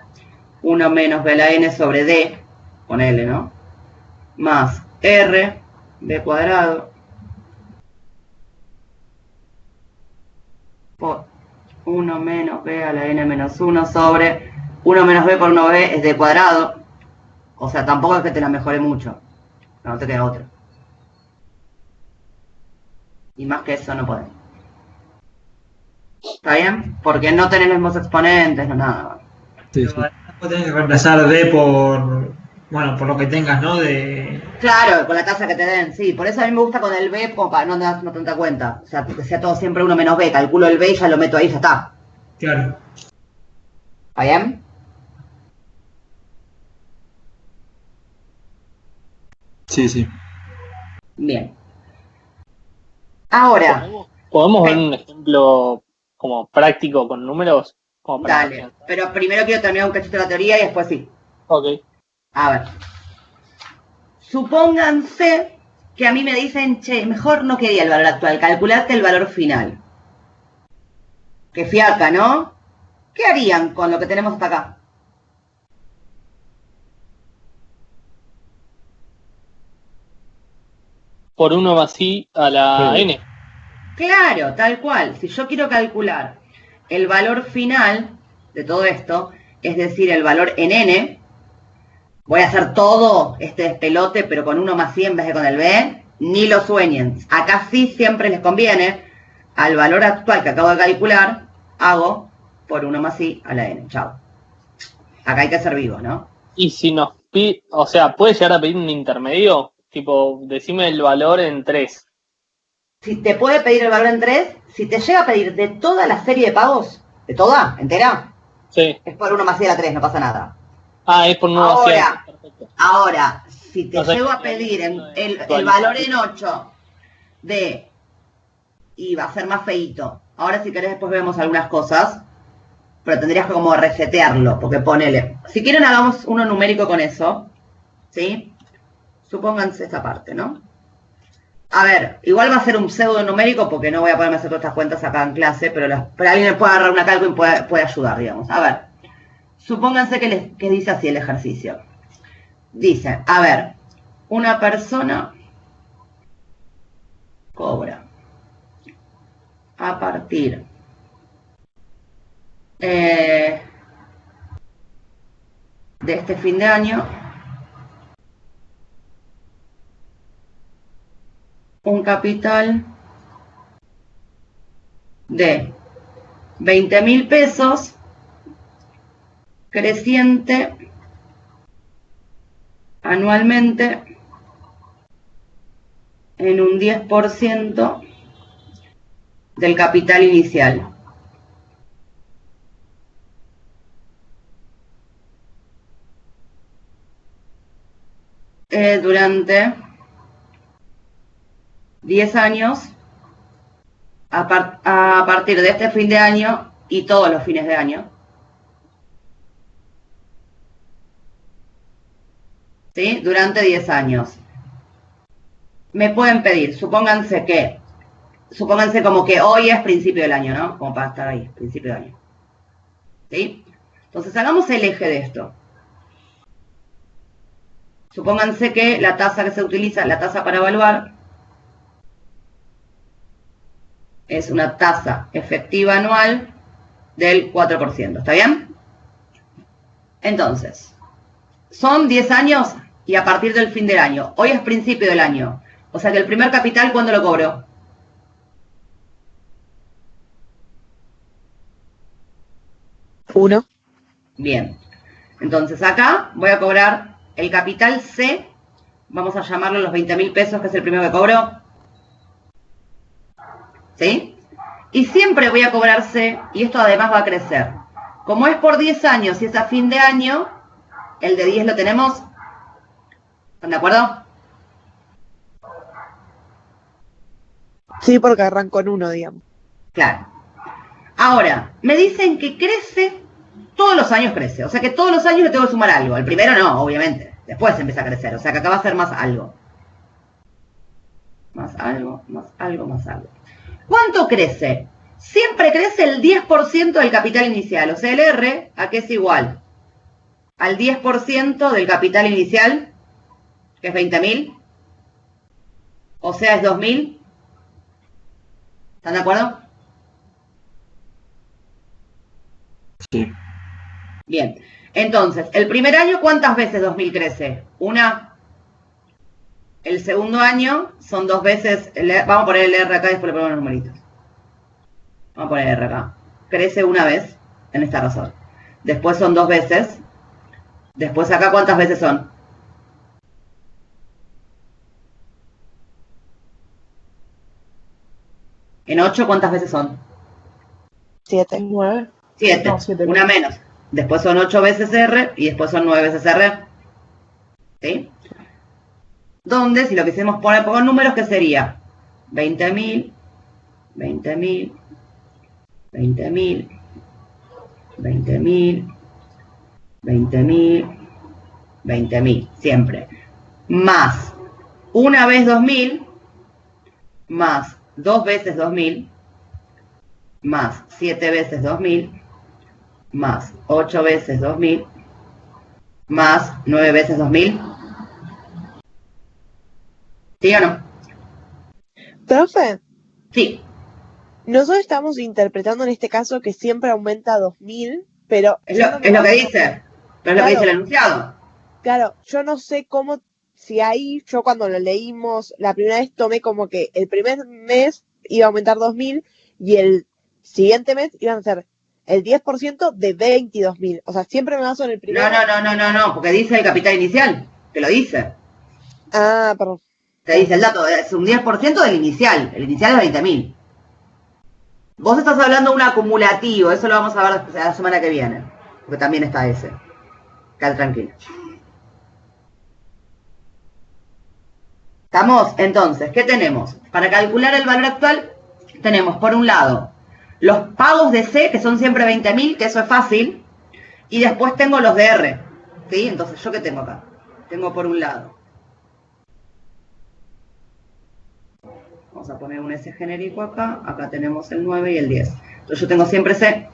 1 menos B a la N sobre D, ponele, ¿no? Más R, B cuadrado, por 1 menos B a la N menos 1 sobre 1 menos B por 1B es D cuadrado. O sea, tampoco es que te la mejore mucho. No te queda otra. Y más que eso no podés. ¿Está bien? Porque no tenés los mismos exponentes, no nada. Sí, Pero sí. además vos tenés que reemplazar D por, bueno, por lo que tengas, ¿no? De, Claro, con la tasa que te den, sí. Por eso a mí me gusta con el B, como para no dar no tanta cuenta. O sea, que sea todo siempre 1 menos B. Calculo el B y ya lo meto ahí, ya está. claro. ¿Está bien? Sí, sí. Bien. Ahora, ¿Podemos ver un ejemplo como práctico con números? Como para dale. afianzar? Pero primero quiero terminar un cachito de la teoría y después sí. Ok. A ver. Supónganse que a mí me dicen, che, mejor no quería el valor actual, calculate el valor final. Qué fiaca, ¿no? ¿Qué harían con lo que tenemos hasta acá? Por 1 más I a la Sí. N. Claro, tal cual. Si yo quiero calcular el valor final de todo esto, es decir, el valor en n, voy a hacer todo este despelote, pero con 1 más i en vez de con el b, ni lo sueñen. Acá sí siempre les conviene, al valor actual que acabo de calcular, hago por 1 más i a la n. Chao. Acá hay que ser vivos, ¿no? Y si nos pide, o sea, ¿puede llegar a pedir un intermedio? Tipo, decime el valor en 3. Si te puede pedir el valor en 3, si te llega a pedir de toda la serie de pagos, de toda, entera, Sí. es por 1 más i a la 3, no pasa nada. Ah, es por 1 más I. Ahora, Perfecto. Ahora, si te O sea, llego a que pedir el actualizar. valor en 8 de, y va a ser más feíto. Ahora si querés después vemos algunas cosas, pero tendrías que como resetearlo, porque ponele. Si quieren hagamos uno numérico con eso, ¿sí? Supónganse esta parte, ¿no? A ver, igual va a ser un pseudo numérico porque no voy a poderme hacer todas estas cuentas acá en clase, pero alguien me puede agarrar una calco y puede ayudar, digamos. A ver, supónganse que dice así el ejercicio. Dice, a ver, una persona cobra a partir de este fin de año un capital de 20.000 pesos creciente anualmente en un 10% del capital inicial. Durante 10 años a partir de este fin de año y todos los fines de año. ¿Sí? Durante 10 años. Me pueden pedir, supónganse como que hoy es principio del año, ¿no? Como para estar ahí, principio de año. ¿Sí? Entonces hagamos el eje de esto. Supónganse que la tasa que se utiliza, la tasa para evaluar, es una tasa efectiva anual del 4%. ¿Está bien? Entonces, son 10 años y a partir del fin del año. Hoy es principio del año. O sea que el primer capital, ¿cuándo lo cobro? Uno. Bien. Entonces acá voy a cobrar el capital C. Vamos a llamarlo los 20.000 pesos, que es el primero que cobro. ¿Sí? Y siempre voy a cobrar C, y esto además va a crecer. Como es por 10 años y es a fin de año, el de 10 lo tenemos. ¿Están de acuerdo? Sí, porque arrancó en uno, digamos. Claro. Ahora, me dicen que crece, todos los años crece. O sea que todos los años le tengo que sumar algo. El primero no, obviamente. Después empieza a crecer. O sea que acá va a ser más algo. Más algo, más algo, más algo. ¿Cuánto crece? Siempre crece el 10% del capital inicial. O sea, el R, ¿a qué es igual? Al 10% del capital inicial, que es 20.000. O sea, es 2.000. ¿Están de acuerdo? Sí. Bien. Entonces, el primer año, ¿cuántas veces 2.000 crece? Una. El segundo año son 2 veces. Vamos a poner el R acá y después le ponemos los numeritos. Vamos a poner R acá. Crece una vez en esta razón. después son 2 veces, después acá ¿cuántas veces son? En 8 ¿cuántas veces son? 7. 9. 7, No, 7. una menos. Después son 8 veces R y después son 9 veces R. ¿Sí? Donde, si lo quisimos poner con números, ¿qué sería? 20.000, 20.000, 20.000, 20.000, 20.000, 20.000, siempre. Más una vez 2.000, más 2 veces 2.000, más 7 veces 2.000, más 8 veces 2.000, más 9 veces 2.000. ¿Sí o no? Profe, Sí. nosotros estamos interpretando en este caso que siempre aumenta 2000, pero Es yo lo, no me es lo que imagino- dice. Pero es lo que dice Claro, el enunciado. claro, yo no sé cómo, si ahí yo cuando lo leímos la primera vez tomé como que el primer mes iba a aumentar 2000 y el siguiente mes iban a ser el 10% de 22.000. O sea, siempre me baso en el No, primero. no, porque dice el capital inicial. Te lo dice. Ah, perdón. Te dice el dato. Es un 10% del inicial. El inicial es 20.000. Vos estás hablando de un acumulativo. Eso lo vamos a ver la semana que viene. Porque también está ese. Quédate tranquilo. ¿Estamos? Entonces, ¿qué tenemos? Para calcular el valor actual, tenemos por un lado los pagos de C, que son siempre 20.000, que eso es fácil. Y después tengo los de R. ¿Sí? Entonces, ¿yo qué tengo acá? Tengo por un lado. Vamos a poner un S genérico acá. Acá tenemos el 9 y el 10. Entonces yo tengo siempre C.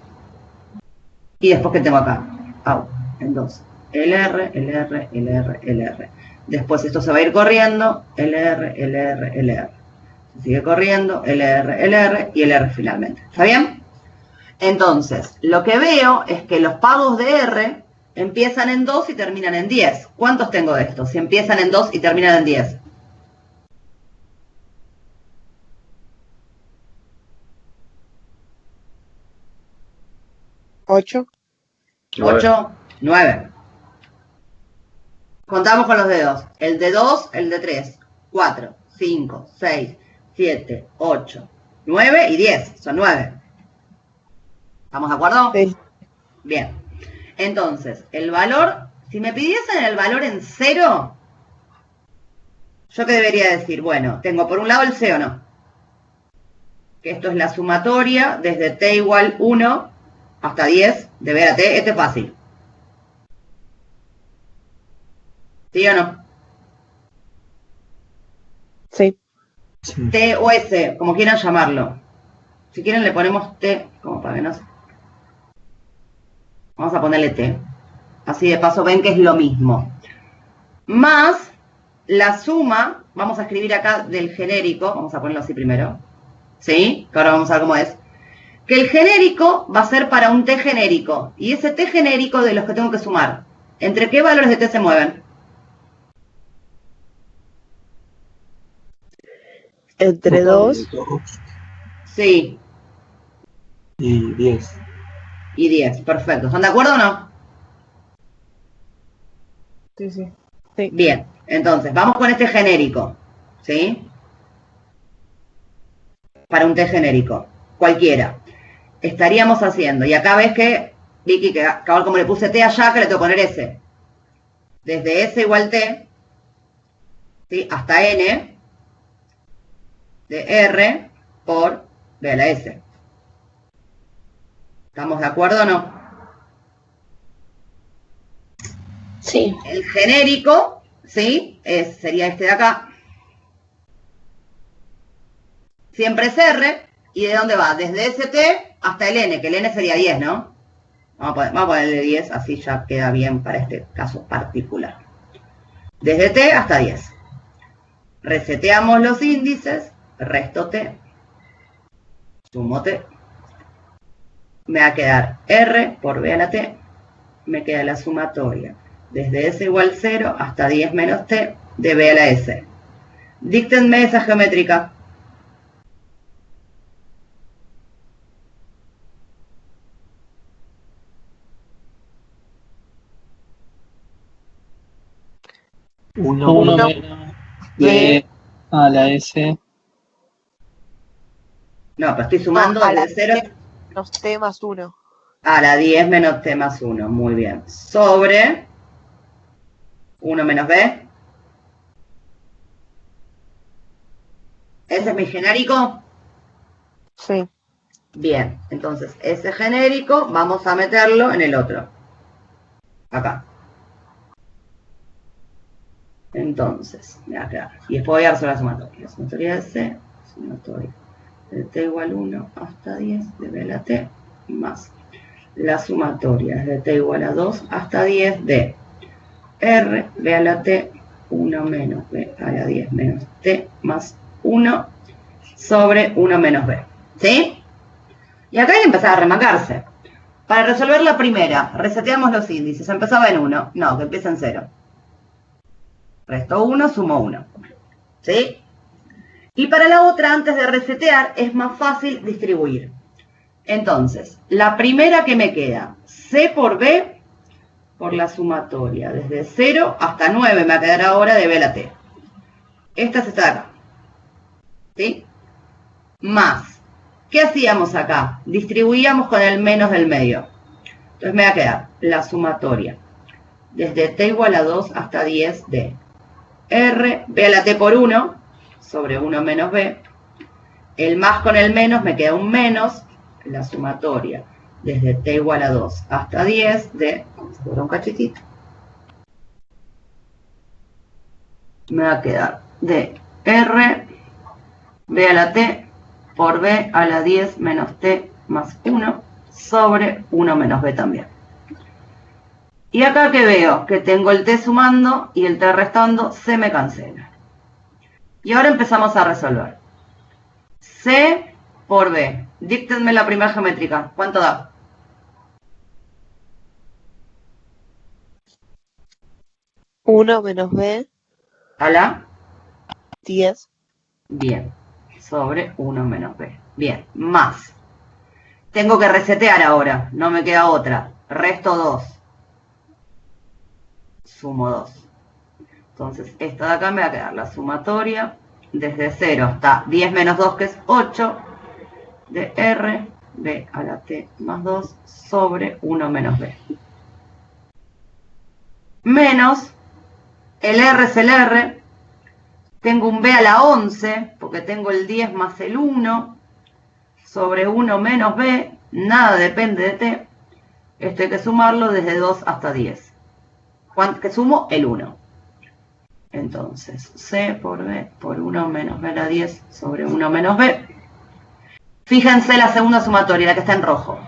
Y después, ¿qué tengo acá? Entonces, LR, LR, LR, LR. Después esto se va a ir corriendo. LR, LR, LR. Se sigue corriendo. LR, LR y LR finalmente. ¿Está bien? Entonces, lo que veo es que los pagos de R empiezan en 2 y terminan en 10. ¿Cuántos tengo de estos? Si empiezan en 2 y terminan en 10. ¿8? 8, 9. Contamos con los dedos. El de 2, el de 3, 4, 5, 6, 7, 8, 9 y 10. Son 9. ¿Estamos de acuerdo? Sí. Bien. Entonces, el valor, si me pidiesen el valor en 0, ¿yo qué debería decir? Bueno, tengo por un lado el C o no. Que esto es la sumatoria desde t igual 1 hasta 10 de B a T. Este es fácil. ¿Sí o no? Sí. Sí. T o S, como quieran llamarlo. Si quieren le ponemos T, como para que no... Vamos a ponerle T. Así de paso ven que es lo mismo. Más la suma, vamos a escribir acá del genérico, vamos a ponerlo así primero. ¿Sí? Que ahora vamos a ver cómo es. Que el genérico va a ser para un T genérico. Y ese T genérico de los que tengo que sumar. ¿Entre qué valores de T se mueven? Entre 2. 2 Sí, y 10. y 10. Perfecto. ¿Están de acuerdo o no? Sí, sí. Bien. Entonces, vamos con este genérico. ¿Sí? Para un T genérico. Cualquiera. Estaríamos haciendo. Y acá ves que, Vicky, que acá como le puse T allá, que le tengo que poner S. Desde S igual T, ¿sí? Hasta N de R por B a la S. ¿Estamos de acuerdo o no? Sí. El genérico, ¿sí? Sería este de acá. Siempre es R. ¿Y de dónde va? Desde ST hasta el N, que el N sería 10, ¿no? Vamos a ponerle 10, así ya queda bien para este caso particular. Desde T hasta 10. Reseteamos los índices, resto T, sumo T. Me va a quedar R por B a la T, me queda la sumatoria. Desde S igual 0 hasta 10 menos T de B a la S. Díctenme esa geométrica. 1 1 menos menos B a la S. No, pero estoy sumando No, a la desde 0 menos T más 1. a la 10 menos T más 1. Muy bien. Sobre 1 menos B. ¿Ese es mi genérico? Sí. Bien, entonces ese genérico vamos a meterlo en el otro. Acá. Entonces, me va a quedar. Y después voy a resolver la sumatoria. La sumatoria de C, sumatoria de T igual 1 hasta 10 de B a la T, más la sumatoria de T igual a 2 hasta 10 de R, B a la T, 1 menos B a la 10 menos T más 1 sobre 1 menos B. ¿Sí? Y acá hay que empezar a remangarse. Para resolver la primera, reseteamos los índices. Empezaba en 1. No, que empieza en 0. Resto 1, sumo 1. ¿Sí? Y para la otra, antes de resetear, es más fácil distribuir. Entonces, la primera que me queda, C por B, por la sumatoria. Desde 0 hasta 9 me va a quedar ahora de B a la T. Esta es esta de acá. ¿Sí? Más. ¿Qué hacíamos acá? Distribuíamos con el menos del medio. Entonces me va a quedar la sumatoria. Desde T igual a 2 hasta 10 de R, B a la T por 1, sobre 1 menos B. El más con el menos me queda un menos, la sumatoria. Desde T igual a 2 hasta 10 de, vamos a poner un cachitito. Me va a quedar de R, B a la T por B a la 10 menos T más 1 sobre 1 menos B también. Y acá que veo que tengo el T sumando y el T restando, se me cancela. Y ahora empezamos a resolver. C por B. Díctenme la primera geométrica. ¿Cuánto da? Uno menos B, ¿A la? 10. Bien. Sobre 1 menos B. Bien. Más. Tengo que resetear ahora. No me queda otra. Resto 2. Sumo 2. Entonces, esta de acá me va a quedar la sumatoria desde 0 hasta 10 menos 2, que es 8, de R, B a la T más 2 sobre 1 menos B. Menos, el R es el R, tengo un B a la 11, porque tengo el 10 más el 1, sobre 1 menos B, nada depende de T. Esto hay que sumarlo desde 2 hasta 10. ¿Qué sumo? El 1. Entonces, C por B por 1 menos B a la 10 sobre 1 menos B. Fíjense la segunda sumatoria, la que está en rojo.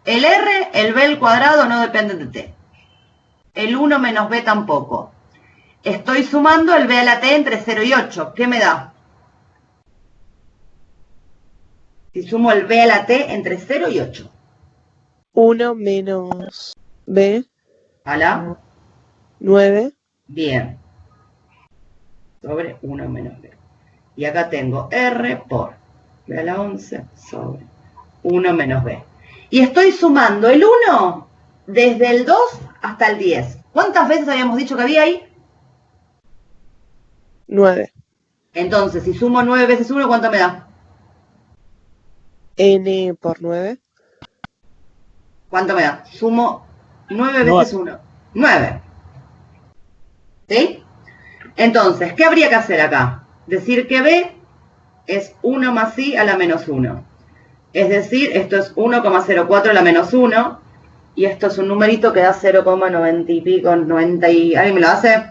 El R, el B al cuadrado no dependen de T. El 1 menos B tampoco. Estoy sumando el B a la T entre 0 y 8. ¿Qué me da? Si sumo el B a la T entre 0 y 8. 1 menos B, ¿A la? 9. Bien. Sobre 1 menos B. Y acá tengo R por B a la 11 sobre 1 menos B. Y estoy sumando el 1 desde el 2 hasta el 10. ¿Cuántas veces habíamos dicho que había ahí? 9. Entonces, si sumo 9 veces 1, ¿cuánto me da? N por 9. ¿Cuánto me da? Sumo 9 veces 1. 9. ¿Sí? Entonces, ¿qué habría que hacer acá? Decir que B es 1 más I a la menos 1. Es decir, esto es 1,04 a la menos 1. Y esto es un numerito que da 0,90 y pico, 90 y... ¿Alguien me lo hace?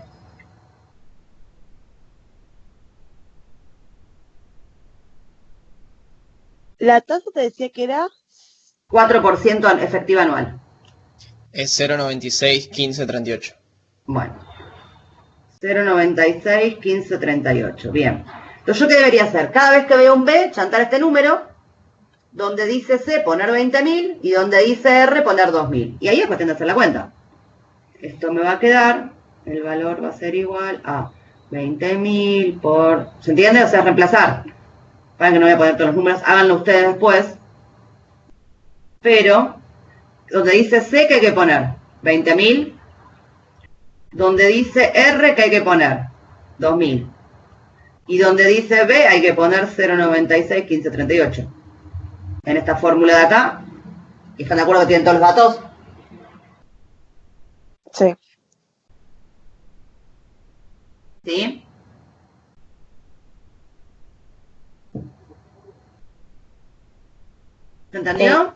La tasa te decía que era 4% efectiva anual. Es 0,96, 15, 38. Bueno. 0,96, 15, 38. Bien. Entonces, ¿yo qué debería hacer? Cada vez que veo un B, chantar este número. Donde dice C, poner 20.000. Y donde dice R, poner 2.000. Y ahí es cuestión de hacer la cuenta. Esto me va a quedar. El valor va a ser igual a 20.000 por... ¿Se entiende? O sea, reemplazar. Para que no voy a poner todos los números. Háganlo ustedes después. Pero, donde dice C, ¿qué hay que poner? 20.000 donde dice R que hay que poner 2000. Y donde dice B hay que poner 096, 15, 38. En esta fórmula de acá. ¿Y están de acuerdo que tienen todos los datos? Sí. ¿Sí? ¿Se entendió?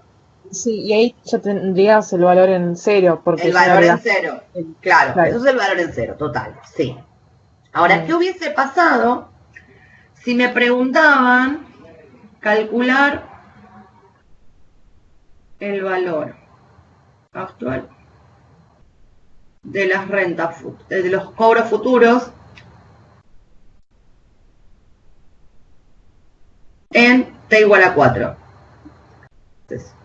Sí, y ahí ya tendrías el valor en cero, porque El ya valor en agregas- cero. Claro, Claro. eso es el valor en cero, total, sí. Ahora, ¿qué hubiese pasado si me preguntaban calcular el valor actual de las rentas, de los cobros futuros en t igual a 4? Entonces,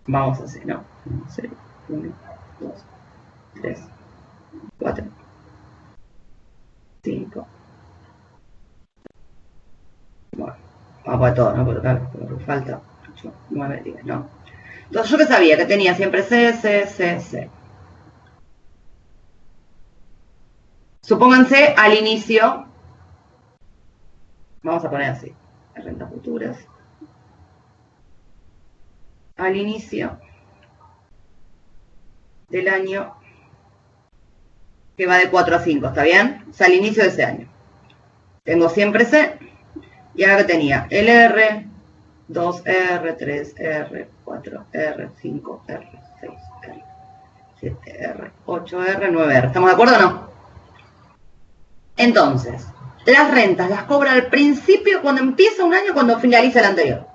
vamos a hacer, ¿no? 0, 1, 2, 3, 4, 5. Bueno, vamos a todo, ¿no? Porque claro, falta 8, 9, 10, ¿no? Entonces, yo que sabía que tenía siempre C. Supónganse al inicio, vamos a poner así, rentas futuras. Al inicio del año que va de 4 a 5, ¿está bien? O sea, al inicio de ese año. Tengo siempre C, y ahora que tenía el R, 2R, 3R, 4R, 5R, 6R, 7R, 8R, 9R. ¿Estamos de acuerdo o no? Entonces, las rentas las cobra al principio, cuando empieza un año, cuando finaliza el anterior.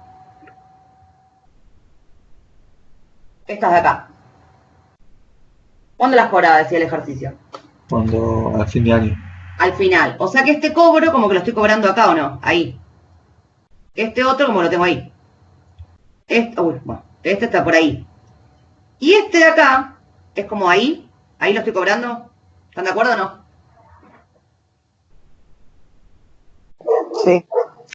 Estas de acá. ¿Cuándo las cobraba, decía el ejercicio? Cuando a fin de año. Al final. O sea que este cobro como que lo estoy cobrando acá, ¿o no? Ahí. Este otro como lo tengo ahí. Este está por ahí. Y este de acá es como ahí. Ahí lo estoy cobrando. ¿Están de acuerdo o no? Sí.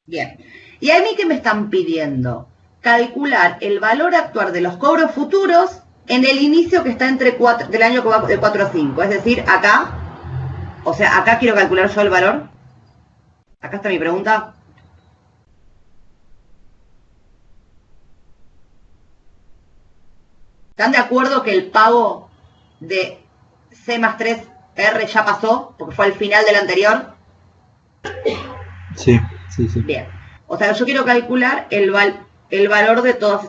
Bien. ¿Y a mí qué me están pidiendo? Calcular el valor actual de los cobros futuros en el inicio que está entre 4, del año que va de 4 a 5. Es decir, acá. O sea, acá quiero calcular yo el valor. Acá está mi pregunta. ¿Están de acuerdo que el pago de C más 3R ya pasó? Porque fue al final del anterior. Sí. Bien. O sea, yo quiero calcular el valor de todos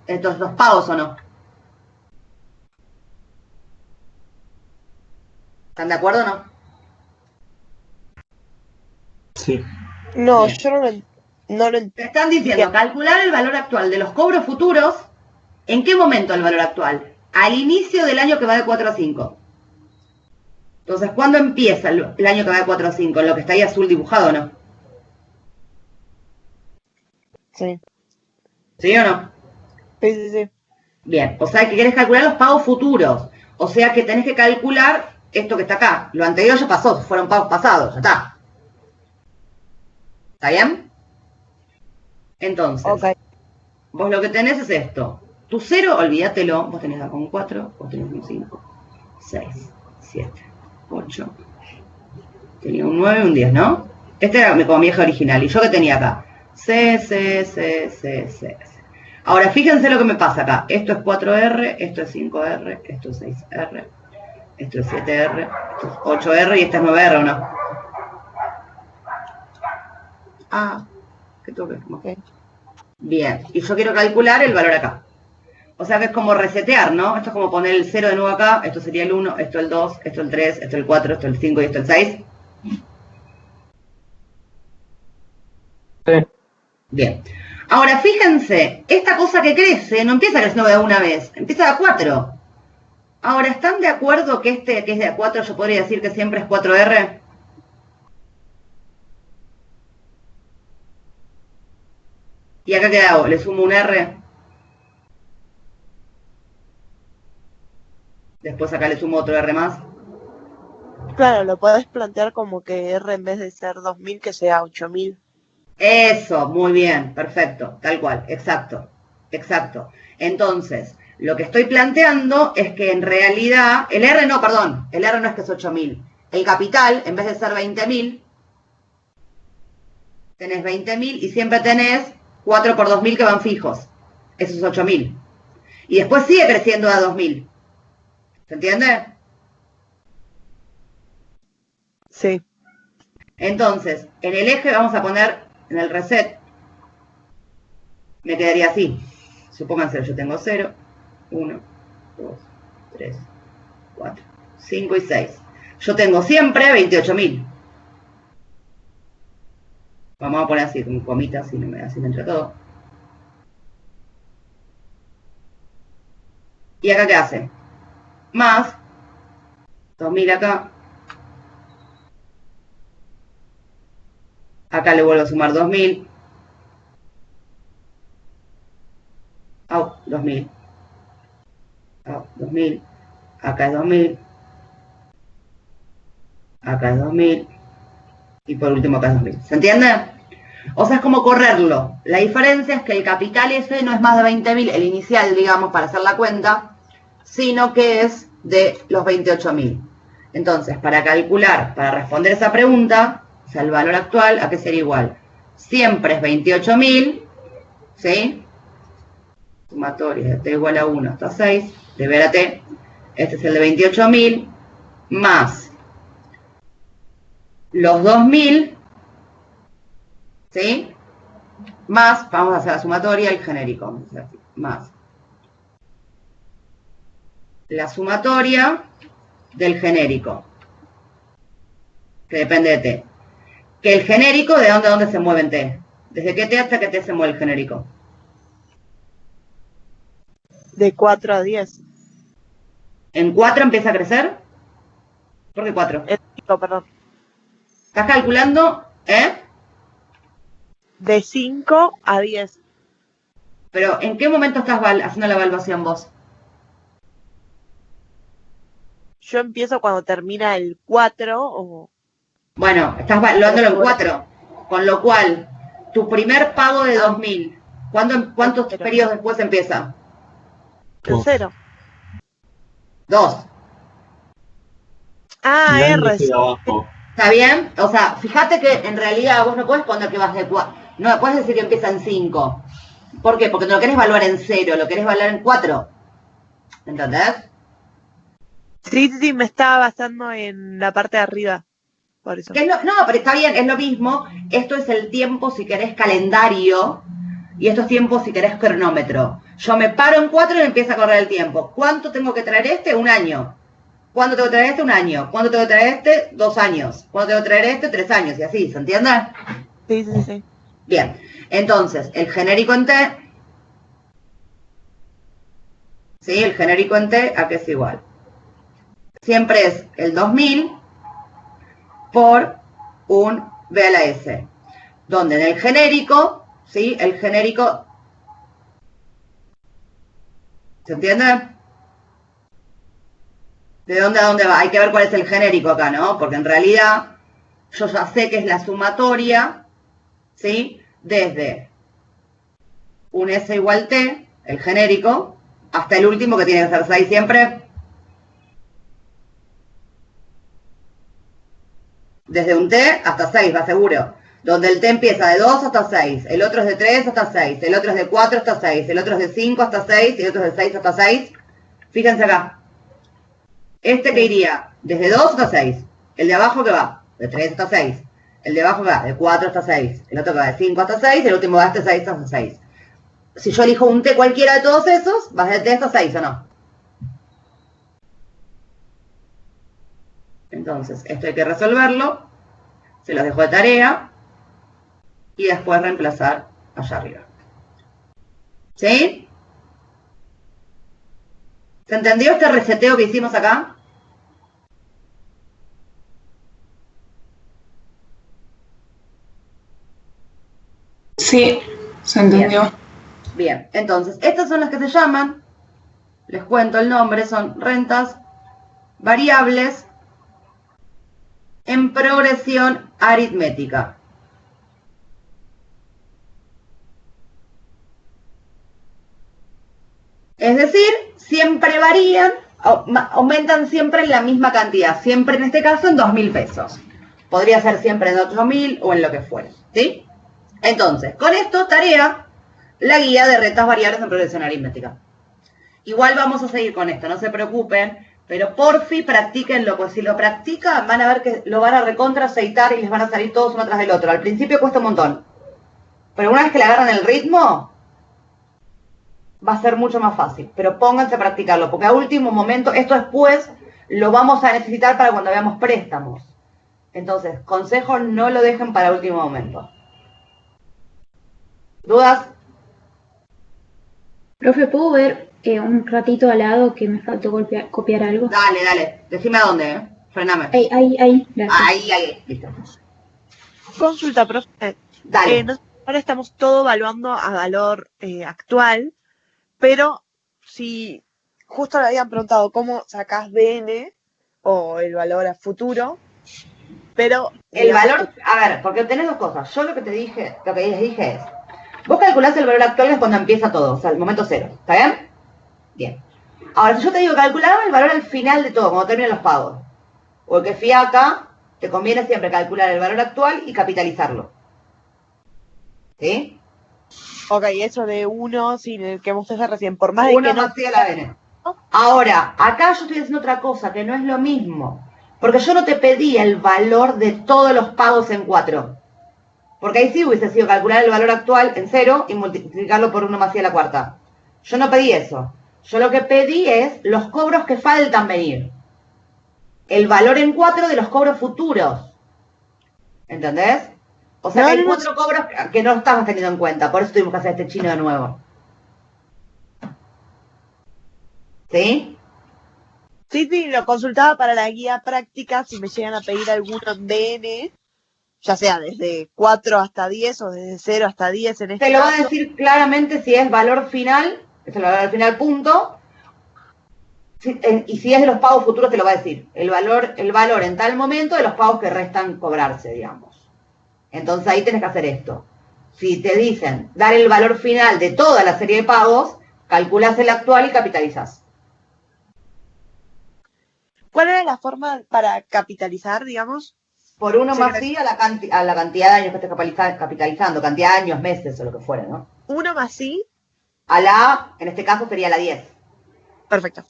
estos pagos, ¿o no? ¿Están de acuerdo o no? Sí. No, Bien. yo no lo entiendo. Te están diciendo calcular el valor actual de los cobros futuros. ¿En qué momento el valor actual? Al inicio del año que va de 4 a 5. Entonces, ¿cuándo empieza el año que va de 4 a 5? En lo que está ahí azul dibujado, ¿o no? Sí. ¿Sí o no? Sí. Bien, o sea que querés calcular los pagos futuros. O sea que tenés que calcular esto que está acá. Lo anterior ya pasó, fueron pagos pasados, ya está. ¿Está bien? Entonces, Ok. vos lo que tenés es esto. Tu 0, olvídatelo. Vos tenés acá un 4, vos tenés un 5, 6, 7, 8. Tenía un 9 y un 10, ¿no? Este era como mi eje original. ¿Y yo qué tenía acá? C. Ahora, fíjense lo que me pasa acá. Esto es 4R, esto es 5R, esto es 6R, esto es 7R, esto es 8R y este es 9R, ¿o no? Ah, ¿qué toque? Ok. Bien, y yo quiero calcular el valor acá. O sea que es como resetear, ¿no? Esto es como poner el 0 de nuevo acá, esto sería el 1, esto el 2, esto el 3, esto el 4, esto el 5 y esto el 6. Sí. Bien. Ahora, fíjense, esta cosa que crece no empieza creciendo de una vez, empieza de a 4. Ahora, ¿están de acuerdo que este que es de a 4 yo podría decir que siempre es 4R? ¿Y acá qué hago? ¿Le sumo un R? Después acá le sumo otro R más. Claro, lo podés plantear como que R en vez de ser 2000 que sea 8000. Eso, muy bien, perfecto, tal cual, exacto. Entonces, Lo que estoy planteando es que en realidad, el R no, perdón, el R no es que es 8.000. El capital, en vez de ser 20.000, tenés 20.000 y siempre tenés 4 por 2.000 que van fijos. Eso es 8.000. Y después sigue creciendo a 2.000. ¿Se entiende? Sí. Entonces, en el eje vamos a poner, en el reset, me quedaría así. Supónganse, yo tengo 0, 1, 2, 3, 4, 5 y 6. Yo tengo siempre 28.000. Vamos a poner así, con comitas, así me entra todo. ¿Y acá qué hace? Más 2.000 acá. Acá le vuelvo a sumar 2.000. 2.000. 2.000. Acá es 2.000. Acá es 2.000. Y por último acá es 2.000. ¿Se entiende? O sea, es como correrlo. La diferencia es que el capital ese no es más de 20.000, el inicial, digamos, para hacer la cuenta, sino que es de los 28.000. Entonces, para calcular, para responder esa pregunta, o sea, el valor actual, ¿a qué sería igual? Siempre es 28.000, ¿sí? Sumatoria de t igual a 1 hasta 6, de B a T. Este es el de 28.000, más los 2.000, ¿sí? Más, vamos a hacer la sumatoria, el genérico, más la sumatoria del genérico, que depende de T. Que el genérico, ¿de dónde a dónde se mueve en T? ¿Desde qué T hasta qué T se mueve el genérico? De 4 a 10. ¿En 4 empieza a crecer? ¿Por qué 4? En 5, perdón. ¿Estás calculando? De 5 a 10. Pero, ¿en qué momento estás haciendo la evaluación vos? Yo empiezo cuando termina el 4 o... Bueno, estás evaluándolo en 4. Con lo cual, tu primer pago de 2.000, ¿cuántos periodos después empieza? En 0. 2. Ah, Y ahí R. queda abajo. ¿Está bien? O sea, fíjate que en realidad vos no puedes poner que vas de 4. No puedes decir que empieza en 5. ¿Por qué? Porque no lo querés evaluar en 0, lo querés evaluar en 4. ¿Entendés? Sí, me estaba basando en la parte de arriba. Por eso. No, pero está bien, es lo mismo. Esto es el tiempo, si querés, calendario. Y esto es tiempo, si querés, cronómetro. Yo me paro en 4 y empieza a correr el tiempo. ¿Cuánto tengo que traer este? 1 año. ¿Cuánto tengo que traer este? 1 año. ¿Cuánto tengo que traer este? 2 años. ¿Cuánto tengo que traer este? 3 años. Y así, ¿se entiende? Sí. Bien. Entonces, el genérico en T. ¿Sí? El genérico en T, ¿a qué es igual? Siempre es el 2.000 por un B a la S. Donde en el genérico, ¿sí? El genérico, ¿se entiende? ¿De dónde a dónde va? Hay que ver cuál es el genérico acá, ¿no? Porque en realidad yo ya sé que es la sumatoria, ¿sí? Desde un S igual T, el genérico, hasta el último que tiene que ser 6 siempre. Desde un T hasta 6, va seguro. Donde el T empieza de 2 hasta 6, el otro es de 3 hasta 6, el otro es de 4 hasta 6, el otro es de 5 hasta 6 y el otro es de 6 hasta 6. Fíjense acá. Este que iría desde 2 hasta 6. El de abajo que va de 3 hasta 6. El de abajo que va de 4 hasta 6. El otro que va de 5 hasta 6 y el último va de 6 hasta 6. Si yo elijo un T cualquiera de todos esos, vas de T hasta 6 o no. Entonces, esto hay que resolverlo. Se los dejo de tarea. Y después reemplazar allá arriba. ¿Sí? ¿Se entendió este reseteo que hicimos acá? Sí, se entendió. Bien, entonces, estas son las que se llaman, les cuento el nombre, son rentas variables en progresión aritmética. Es decir, siempre varían, aumentan siempre en la misma cantidad, siempre en este caso en 2.000 pesos. Podría ser siempre en 8.000 o en lo que fuera, ¿sí? Entonces, con esto, tarea, la guía de rentas variables en progresión aritmética. Igual vamos a seguir con esto, no se preocupen, pero porfi practíquenlo, pues si lo practican van a ver que lo van a recontra aceitar y les van a salir todos uno tras del otro. Al principio cuesta un montón, pero una vez que le agarran el ritmo, va a ser mucho más fácil. Pero pónganse a practicarlo, porque a último momento, esto después lo vamos a necesitar para cuando veamos préstamos. Entonces, consejo, no lo dejen para último momento. ¿Dudas? Profe, ¿puedo ver un ratito al lado que me faltó copiar algo? Dale. Decime a dónde, Frename. Ahí, gracias. Ahí, listo. Consulta, profe. Dale. Ahora estamos todo evaluando a valor actual, pero si justo le habían preguntado cómo sacás DN o el valor a futuro, pero... El valor, a ver, porque tenés dos cosas. Yo lo que les dije es, vos calculás el valor actual es cuando empieza todo, o sea, el momento cero, ¿está bien? Bien. Ahora, si yo te digo calcular el valor al final de todo, cuando terminan los pagos, o el que fui acá, te conviene siempre calcular el valor actual y capitalizarlo. ¿Sí? Ok, eso de 1 sin el que mostré recién, por más de Uno que no... más sí a la N. Ahora, acá yo estoy haciendo otra cosa, que no es lo mismo. Porque yo no te pedí el valor de todos los pagos en 4. Porque ahí sí hubiese sido calcular el valor actual en 0 y multiplicarlo por 1 más i a la cuarta. Yo no pedí eso. Yo lo que pedí es los cobros que faltan venir. El valor en 4 de los cobros futuros. ¿Entendés? O sea, hay 4 cobros que no estabas teniendo en cuenta. Por eso tuvimos que hacer este chino de nuevo. ¿Sí? Sí, lo consultaba para la guía práctica si me llegan a pedir alguno en DN, ya sea desde 4 hasta 10 o desde 0 hasta 10 en este Te lo va a caso. decir claramente si es valor final, es el valor final punto, y si es de los pagos futuros te lo va a decir. El valor en tal momento de los pagos que restan cobrarse, digamos. Entonces ahí tenés que hacer esto. Si te dicen dar el valor final de toda la serie de pagos, calculás el actual y capitalizás. ¿Cuál era la forma para capitalizar, digamos? Por 1 más i a la cantidad de años que estés capitalizando, cantidad de años, meses o lo que fuera, ¿no? 1 más i. A la, en este caso sería la 10. Perfecto.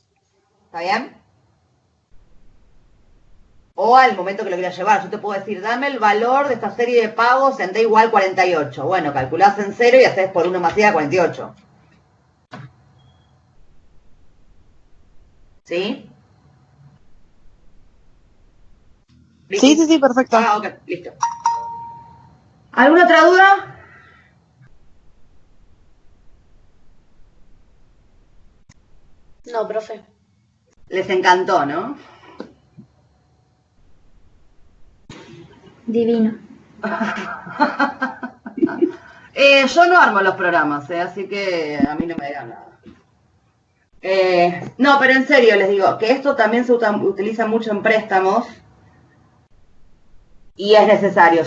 ¿Está bien? O al momento que lo quieras llevar, yo te puedo decir, dame el valor de esta serie de pagos en D igual 48. Bueno, calculás en 0 y haces por 1 más i a 48. ¿Sí? ¿Listo? Sí, perfecto. Ok, listo. ¿Alguna otra duda? No, profe. Les encantó, ¿no? Divino. Yo no armo los programas, así que a mí no me digan nada. No, pero en serio les digo que esto también se utiliza mucho en préstamos y es necesario.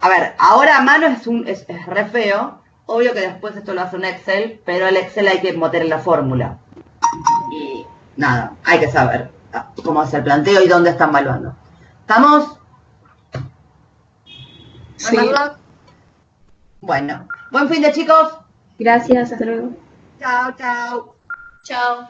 A ver, ahora a mano es re feo. Obvio que después esto lo hace un Excel, pero el Excel hay que meter en la fórmula. Y nada, hay que saber cómo hacer el planteo y dónde están evaluando. ¿Estamos? Sí. Bueno, buen fin de chicos. Gracias, hasta luego. Chao, chao. Chao.